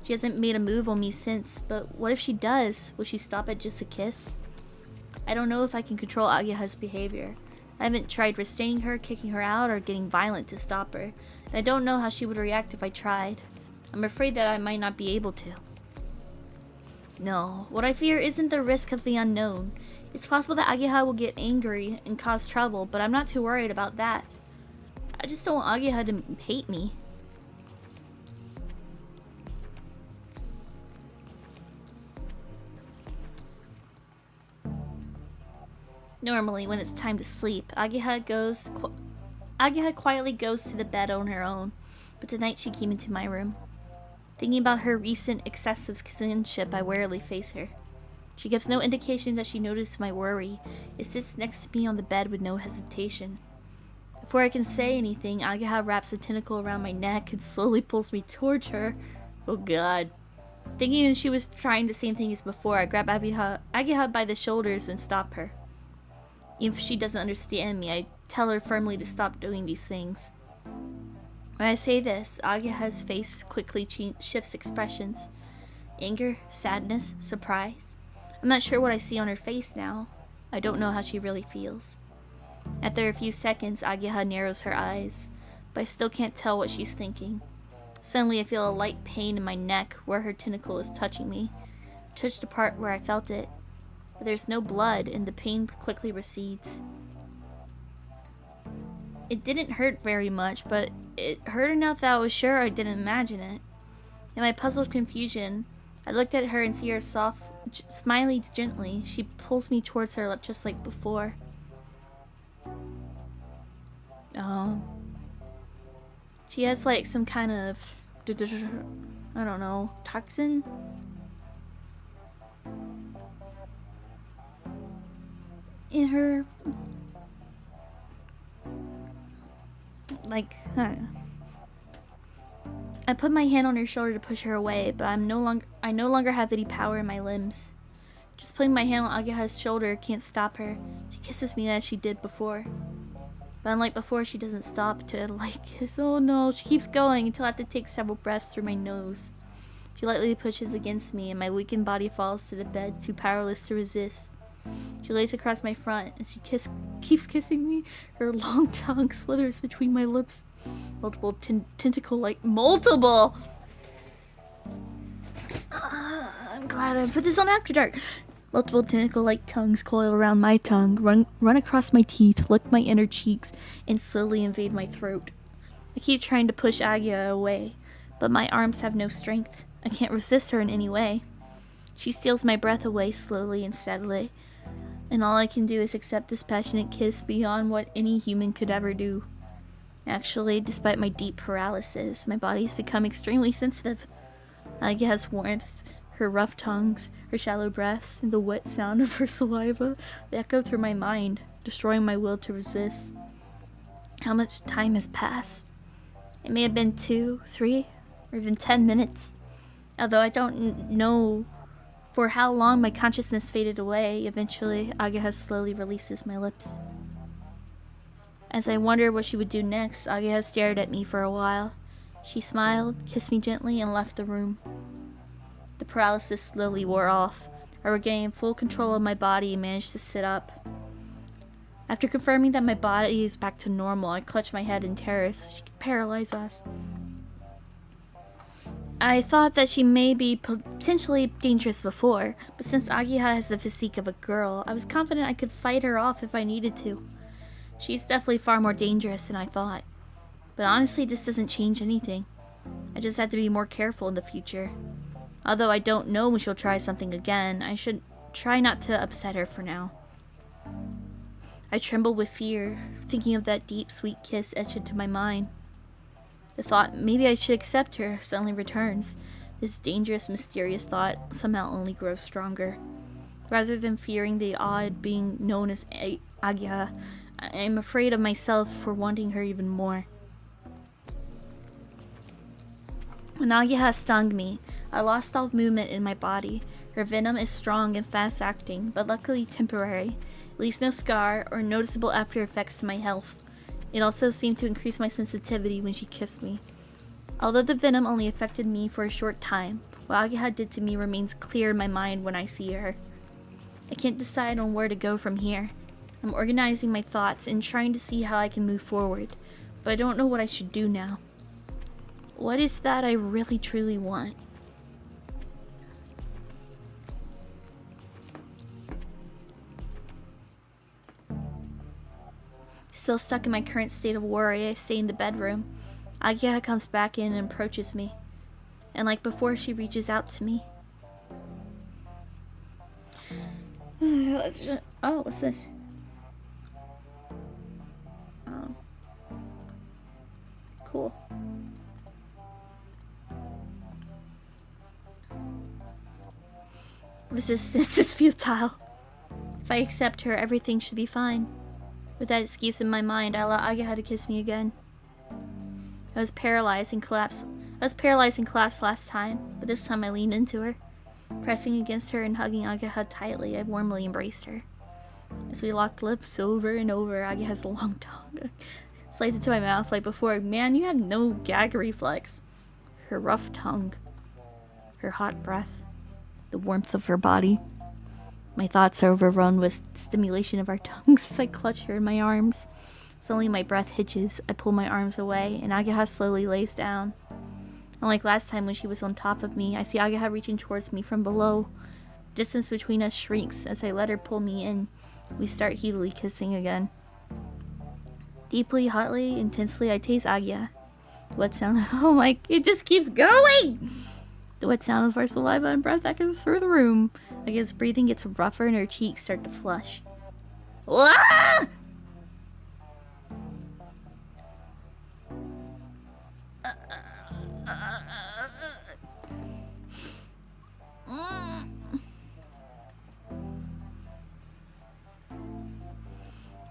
She hasn't made a move on me since, but what if she does? Will she stop at just a kiss? I don't know if I can control Ageha's behavior. I haven't tried restraining her, kicking her out, or getting violent to stop her, and I don't know how she would react if I tried. I'm afraid that I might not be able to. No, what I fear isn't the risk of the unknown. It's possible that Ageha will get angry and cause trouble, but I'm not too worried about that. I just don't want Ageha to hate me. Normally, when it's time to sleep, Ageha quietly goes to the bed on her own, but tonight she came into my room. Thinking about her recent excessive kinship, I warily face her. She gives no indication that she noticed my worry. It sits next to me on the bed with no hesitation. Before I can say anything, Ageha wraps a tentacle around my neck and slowly pulls me towards her. Oh god. Thinking she was trying the same thing as before, I grab Ageha by the shoulders and stop her. Even if she doesn't understand me, I tell her firmly to stop doing these things. When I say this, Ageha's face quickly shifts expressions. Anger, sadness, surprise. I'm not sure what I see on her face now. I don't know how she really feels. After a few seconds, Ageha narrows her eyes, but I still can't tell what she's thinking. Suddenly I feel a light pain in my neck where her tentacle is touching me. I touch the part where I felt it, but there's no blood and the pain quickly recedes. It didn't hurt very much, but it hurt enough that I was sure I didn't imagine it. In my puzzled confusion, I looked at her and see her smiling gently. She pulls me towards her just like before. She has like some kind of, I don't know, toxin? In her, like, I don't know. I put my hand on her shoulder to push her away, but I no longer have any power in my limbs. Just putting my hand on Ageha's shoulder can't stop her. She kisses me as she did before. But unlike before, she doesn't stop to like kiss. Oh no, she keeps going until I have to take several breaths through my nose. She lightly pushes against me and my weakened body falls to the bed, too powerless to resist. She lays across my front and she keeps kissing me. Her long tongue slithers between my lips. Multiple tentacle-like... Multiple! I'm glad I put this on After Dark. Multiple tentacle-like tongues coil around my tongue, run across my teeth, lick my inner cheeks, and slowly invade my throat. I keep trying to push Ageha away, but my arms have no strength. I can't resist her in any way. She steals my breath away slowly and steadily, and all I can do is accept this passionate kiss beyond what any human could ever do. Actually, despite my deep paralysis, my body's become extremely sensitive. Ageha's warmth, her rough tongues, her shallow breaths, and the wet sound of her saliva echo through my mind, destroying my will to resist. How much time has passed? It may have been 2, 3, or even 10 minutes. Although I don't know for how long my consciousness faded away, eventually Ageha slowly releases my lips. As I wondered what she would do next, Ageha stared at me for a while. She smiled, kissed me gently, and left the room. The paralysis slowly wore off. I regained full control of my body and managed to sit up. After confirming that my body is back to normal, I clutched my head in terror so she could paralyze us. I thought that she may be potentially dangerous before, but since Ageha has the physique of a girl, I was confident I could fight her off if I needed to. She's definitely far more dangerous than I thought. But honestly, this doesn't change anything. I just have to be more careful in the future. Although I don't know when she'll try something again, I should try not to upset her for now. I tremble with fear, thinking of that deep, sweet kiss etched into my mind. The thought, maybe I should accept her, suddenly returns. This dangerous, mysterious thought somehow only grows stronger. Rather than fearing the odd being known as Ageha, I am afraid of myself for wanting her even more. When Ageha stung me, I lost all movement in my body. Her venom is strong and fast-acting, but luckily temporary. It leaves no scar or noticeable after effects to my health. It also seemed to increase my sensitivity when she kissed me. Although the venom only affected me for a short time, what Ageha did to me remains clear in my mind when I see her. I can't decide on where to go from here. I'm organizing my thoughts and trying to see how I can move forward, but I don't know what I should do now. What is that I really truly want? Still stuck in my current state of worry, I stay in the bedroom. Ageha comes back in and approaches me. And like before, she reaches out to me. Oh, what's this? Oh. Cool. Resistance is futile. If I accept her, everything should be fine. With that excuse in my mind, I allow Ageha to kiss me again. I was paralyzed and collapsed last time, but this time I leaned into her. Pressing against her and hugging Ageha tightly, I warmly embraced her. As we locked lips over and over, Ageha's long tongue slides into my mouth like before. Man, you have no gag reflex. Her rough tongue, her hot breath, the warmth of her body. My thoughts are overrun with stimulation of our tongues as I clutch her in my arms. Suddenly my breath hitches, I pull my arms away, and Ageha slowly lays down. Unlike last time when she was on top of me, I see Ageha reaching towards me from below. Distance between us shrinks as I let her pull me in. We start heatedly kissing again. Deeply, hotly, intensely, I taste Ageha. The wet sound, oh my, it just keeps going! The wet sound of our saliva and breath echoes through the room. Ageha's breathing gets rougher and her cheeks start to flush. Ah!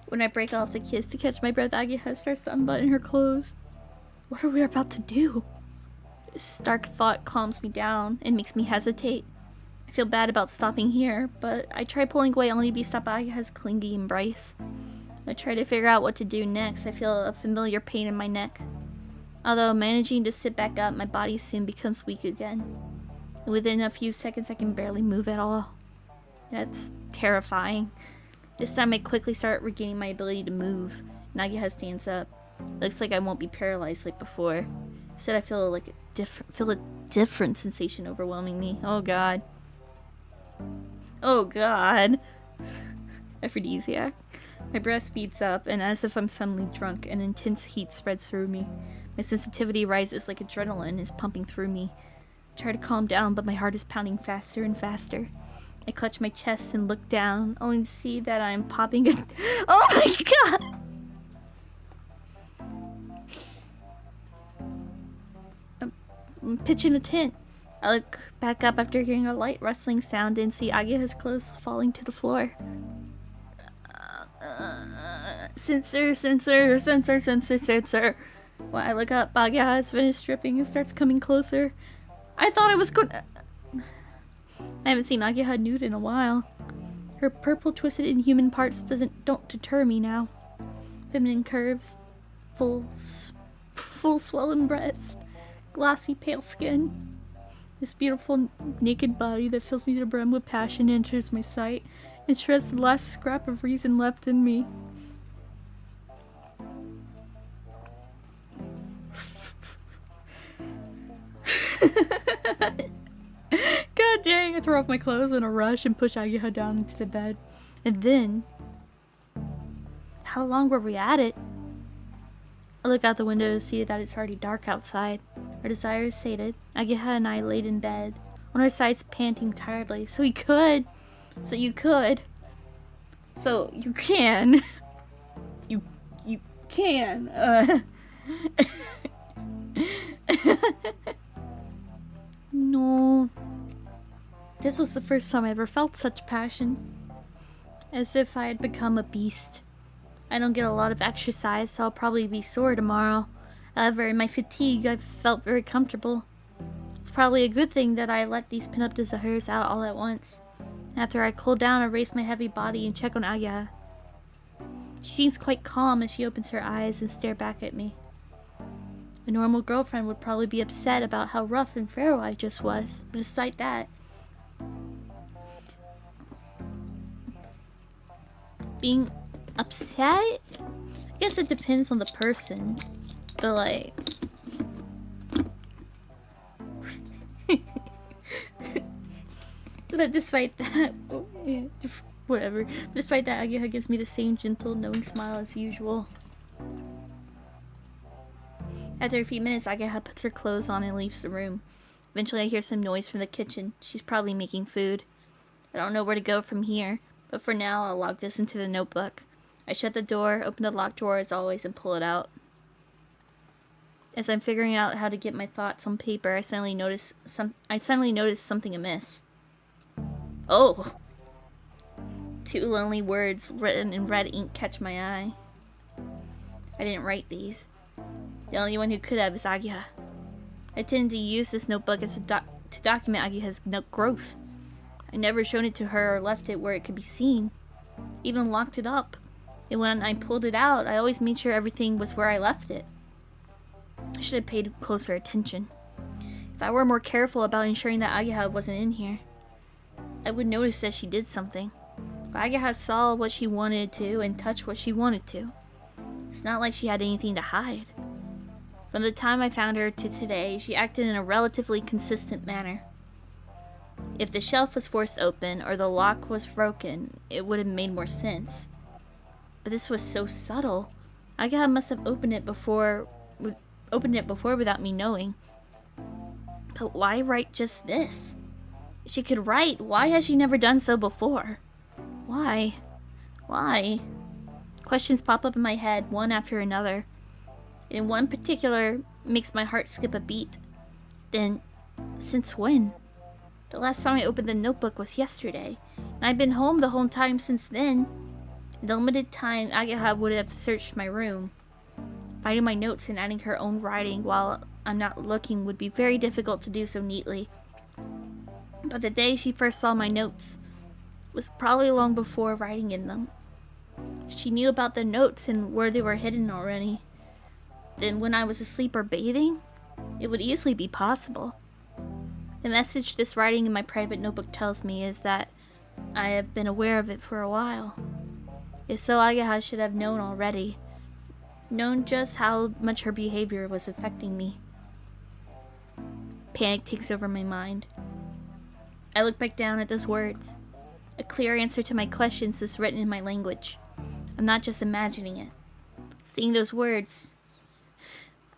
When I break off the kiss to catch my breath, Ageha starts to unbutton her clothes. What are we about to do? This stark thought calms me down and makes me hesitate. I feel bad about stopping here, but I try pulling away only to be stopped by Ageha's clingy embrace. I try to figure out what to do next. I feel a familiar pain in my neck. Although managing to sit back up, my body soon becomes weak again. And within a few seconds, I can barely move at all. That's terrifying. This time I quickly start regaining my ability to move. Ageha stands up. Looks like I won't be paralyzed like before. Instead, I feel like a different sensation overwhelming me. Oh god. Oh god. Aphrodisiac. My breath speeds up, and as if I'm suddenly drunk, an intense heat spreads through me. My sensitivity rises like adrenaline is pumping through me. I try to calm down, but my heart is pounding faster and faster. I clutch my chest and look down, only to see that I'm popping a- Oh my god! I'm pitching a tent. I look back up after hearing a light rustling sound and see Ageha's clothes falling to the floor. Sensor. When I look up, Ageha has finished stripping and starts coming closer. I thought I was going. I haven't seen Ageha nude in a while. Her purple twisted inhuman parts don't deter me now. Feminine curves, full swollen breast, glossy pale skin. This beautiful naked body that fills me to the brim with passion enters my sight and shreds the last scrap of reason left in me. God dang, I throw off my clothes in a rush and push Ageha down into the bed. And then... how long were we at it? I look out the window to see that it's already dark outside. Our desires sated. Ageha and I laid in bed, on our sides panting tiredly. So you can. You can. You can. No. This was the first time I ever felt such passion. As if I had become a beast. I don't get a lot of exercise, so I'll probably be sore tomorrow. However, in my fatigue, I've felt very comfortable. It's probably a good thing that I let these pin-up desires out all at once. After I cool down, I raise my heavy body and check on Ageha. She seems quite calm as she opens her eyes and stares back at me. A normal girlfriend would probably be upset about how rough and feral I just was, but despite that, being upset? I guess it depends on the person, but like... But despite that, whatever. Despite that, Ageha gives me the same gentle, knowing smile as usual. After a few minutes, Ageha puts her clothes on and leaves the room. Eventually, I hear some noise from the kitchen. She's probably making food. I don't know where to go from here, but for now, I'll log this into the notebook. I shut the door, open the locked drawer as always, and pull it out. As I'm figuring out how to get my thoughts on paper, I suddenly notice something amiss. Oh! 2 lonely words written in red ink catch my eye. I didn't write these. The only one who could have is Ageha. I tend to use this notebook as to document Ageha's growth. I never shown it to her or left it where it could be seen. Even locked it up. And when I pulled it out, I always made sure everything was where I left it. I should have paid closer attention. If I were more careful about ensuring that Ageha wasn't in here, I would notice that she did something. But Ageha saw what she wanted to and touched what she wanted to. It's not like she had anything to hide. From the time I found her to today, she acted in a relatively consistent manner. If the shelf was forced open or the lock was broken, it would have made more sense. But this was so subtle. Ageha must have opened it before without me knowing. But why write just this? If she could write, why has she never done so before? Why? Why? Questions pop up in my head, one after another. And one particular makes my heart skip a beat. Then, since when? The last time I opened the notebook was yesterday, and I've been home the whole time since then. In the limited time, Ageha would have searched my room. Finding my notes and adding her own writing while I'm not looking would be very difficult to do so neatly. But the day she first saw my notes was probably long before writing in them. She knew about the notes and where they were hidden already. Then when I was asleep or bathing, it would easily be possible. The message this writing in my private notebook tells me is that I have been aware of it for a while. If so, Ageha should have known already. Known just how much her behavior was affecting me. Panic takes over my mind. I look back down at those words. A clear answer to my questions is written in my language. I'm not just imagining it. Seeing those words,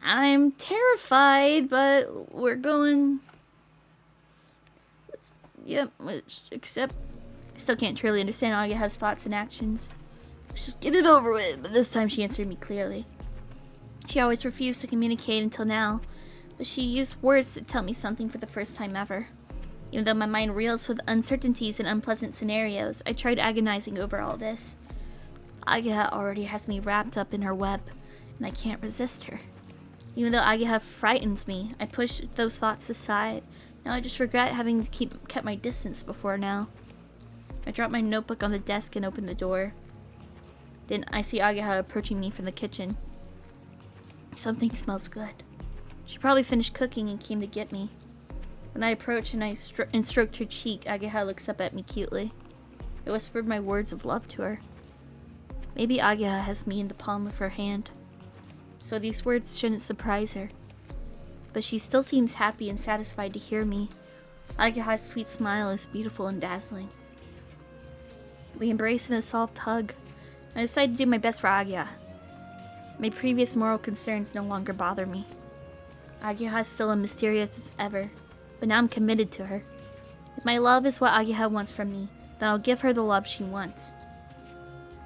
I'm terrified, but we're going... Yep, except I still can't truly understand Ageha's thoughts and actions. Let's just get it over with, but this time she answered me clearly. She always refused to communicate until now, but she used words to tell me something for the first time ever. Even though my mind reels with uncertainties and unpleasant scenarios, I tried agonizing over all this. Ageha already has me wrapped up in her web, and I can't resist her. Even though Ageha frightens me, I push those thoughts aside. Now I just regret having kept my distance before now. I drop my notebook on the desk and open the door. Then I see Ageha approaching me from the kitchen. Something smells good. She probably finished cooking and came to get me. When I approached and stroked her cheek, Ageha looks up at me cutely. I whispered my words of love to her. Maybe Ageha has me in the palm of her hand, so these words shouldn't surprise her. But she still seems happy and satisfied to hear me. Ageha's sweet smile is beautiful and dazzling. We embrace in a soft hug. I decide to do my best for Ageha. My previous moral concerns no longer bother me. Ageha is still as mysterious as ever, but now I'm committed to her. If my love is what Ageha wants from me, then I'll give her the love she wants.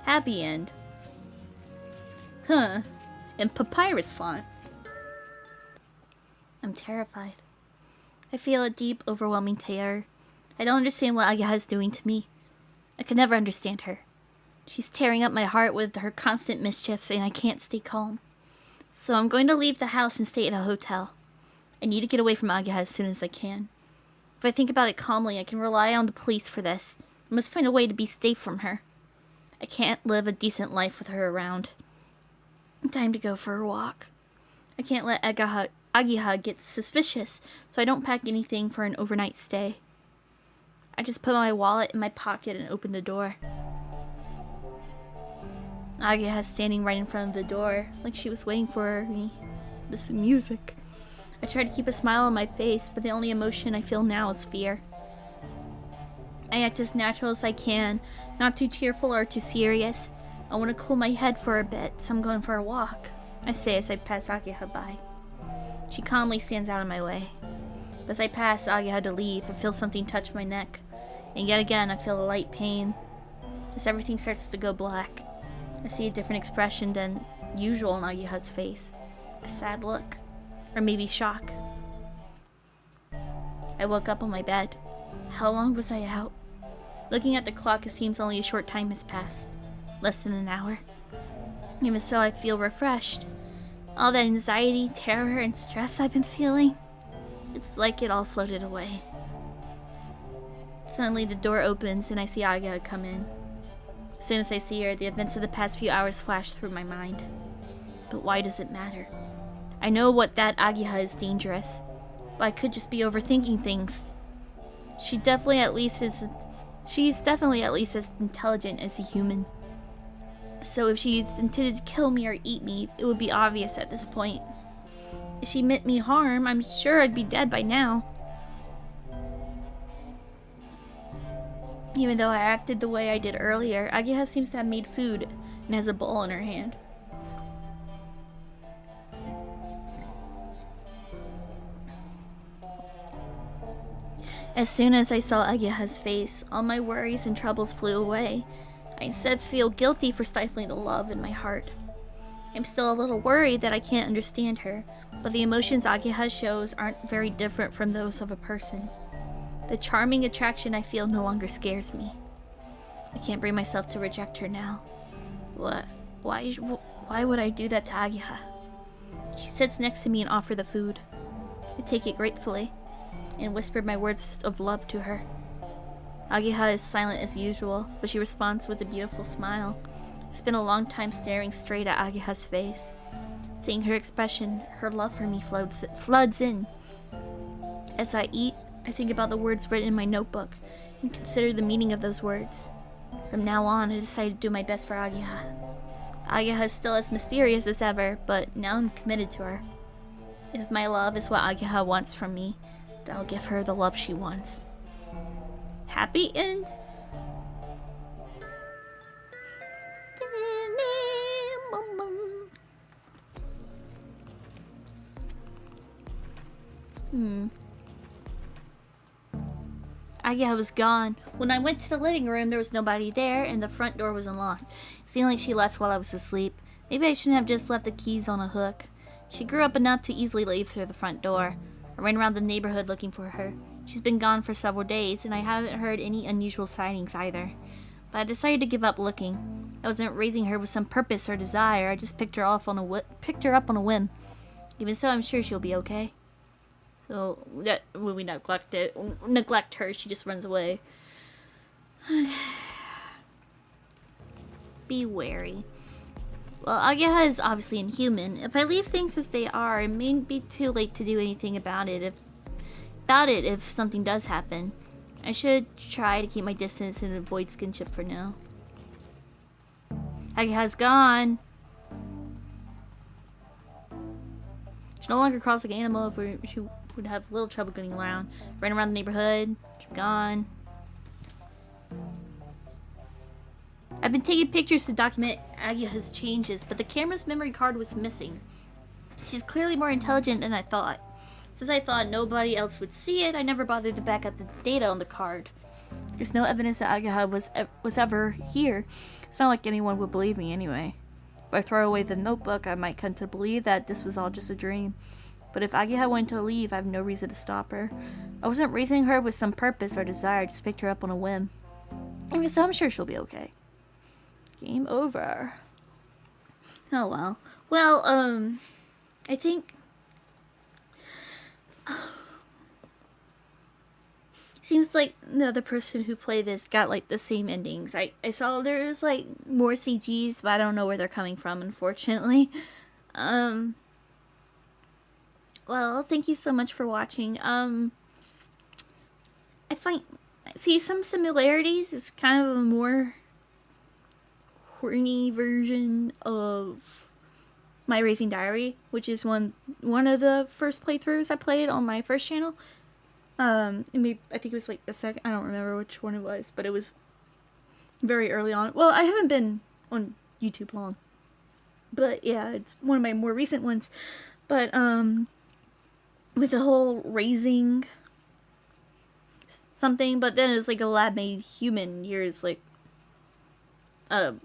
Happy end. Huh. In papyrus font. I'm terrified. I feel a deep, overwhelming terror. I don't understand what Ageha is doing to me. I could never understand her. She's tearing up my heart with her constant mischief, and I can't stay calm. So I'm going to leave the house and stay at a hotel. I need to get away from Ageha as soon as I can. If I think about it calmly, I can rely on the police for this. I must find a way to be safe from her. I can't live a decent life with her around. Time to go for a walk. I can't let Agiha get suspicious, so I don't pack anything for an overnight stay. I just put my wallet in my pocket and open the door. Agiha's standing right in front of the door, like she was waiting for me. This music. I try to keep a smile on my face, but the only emotion I feel now is fear. I act as natural as I can, not too tearful or too serious. I want to cool my head for a bit, so I'm going for a walk, I say as I pass Agiha by. She calmly stands out of my way. As I pass Agiha to leave, I feel something touch my neck, and yet again I feel a light pain. As everything starts to go black, I see a different expression than usual in Agiha's face. A sad look, or maybe shock. I woke up on my bed. How long was I out? Looking at the clock, it seems only a short time has passed. Less than an hour. Even so, I feel refreshed. All that anxiety, terror, and stress I've been feeling, it's like it all floated away. Suddenly, the door opens and I see Agiha come in. As soon as I see her, the events of the past few hours flash through my mind. But why does it matter? I know what that Agiha is dangerous, but I could just be overthinking things. She's definitely at least as intelligent as a human. So if she's intended to kill me or eat me, it would be obvious at this point. If she meant me harm, I'm sure I'd be dead by now. Even though I acted the way I did earlier, Agiha seems to have made food and has a bowl in her hand. As soon as I saw Agiha's face, all my worries and troubles flew away. I instead feel guilty for stifling the love in my heart. I'm still a little worried that I can't understand her, but the emotions Agiha shows aren't very different from those of a person. The charming attraction I feel no longer scares me. I can't bring myself to reject her now. Why would I do that to Agiha? She sits next to me and offers the food. I take it gratefully and whisper my words of love to her. Agiha is silent as usual, but she responds with a beautiful smile. I spent a long time staring straight at Agiha's face. Seeing her expression, her love for me floods in. As I eat, I think about the words written in my notebook and consider the meaning of those words. From now on, I decided to do my best for Agiha. Agiha is still as mysterious as ever, but now I'm committed to her. If my love is what Agiha wants from me, then I'll give her the love she wants. Happy end? Agiha was gone. When I went to the living room, there was nobody there, and the front door was unlocked. It seemed like she left while I was asleep. Maybe I shouldn't have just left the keys on a hook. She grew up enough to easily leave through the front door. I ran around the neighborhood looking for her. She's been gone for several days, and I haven't heard any unusual sightings either. But I decided to give up looking. I wasn't raising her with some purpose or desire. I just picked her up on a whim. Even so, I'm sure she'll be okay. So when we neglect her, she just runs away. Be wary. Well, Agiha is obviously inhuman. If I leave things as they are, it may be too late to do anything about it. If something does happen, I should try to keep my distance and avoid skinship for now. Agiha's gone. She no longer crawls like an animal. She would have little trouble getting around. Ran around the neighborhood. She's gone. I've been taking pictures to document Agiha's changes, but the camera's memory card was missing. She's clearly more intelligent than I thought. Since I thought nobody else would see it, I never bothered to back up the data on the card. There's no evidence that Agiha was ever here. It's not like anyone would believe me anyway. If I throw away the notebook, I might come to believe that this was all just a dream. But if Agiha wanted to leave, I have no reason to stop her. I wasn't raising her with some purpose or desire, just picked her up on a whim. Even so, I'm sure she'll be okay. Game over. Oh well. Well, I think Seems like the other person who played this got like the same endings. I saw there's like more CGs, but I don't know where they're coming from, unfortunately. Um, well, thank you so much for watching. I find see some similarities. It's kind of a more corny version of My Racing Diary, which is one of the first playthroughs I played on my first channel. Maybe, I think it was like the second. I don't remember which one it was, but it was very early on. Well, I haven't been on YouTube long, but yeah, it's one of my more recent ones. But with the whole raising something, but then it's like a lab-made human. Here's like an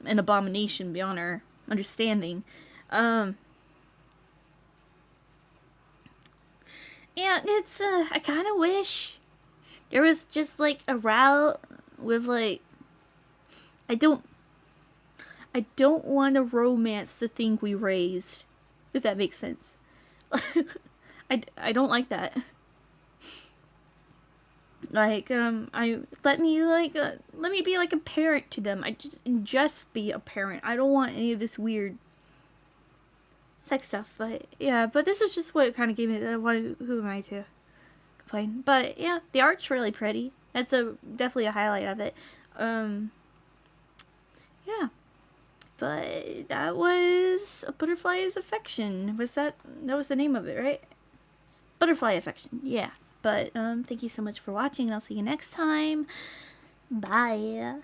abomination beyond our understanding. Um, yeah, it's I kind of wish there was just like a route with like I don't want to romance the thing we raised, if that makes sense. I don't like that. Like I let me be like a parent to them. I just be a parent. I don't want any of this weird sex stuff. But yeah, but this is just what kind of gave me who am I to complain? But yeah, the art's really pretty. That's definitely a highlight of it. Yeah. But that was A Butterfly's Affection. That was the name of it, right? Butterfly Affection. Yeah. But thank you so much for watching, and I'll see you next time. Bye.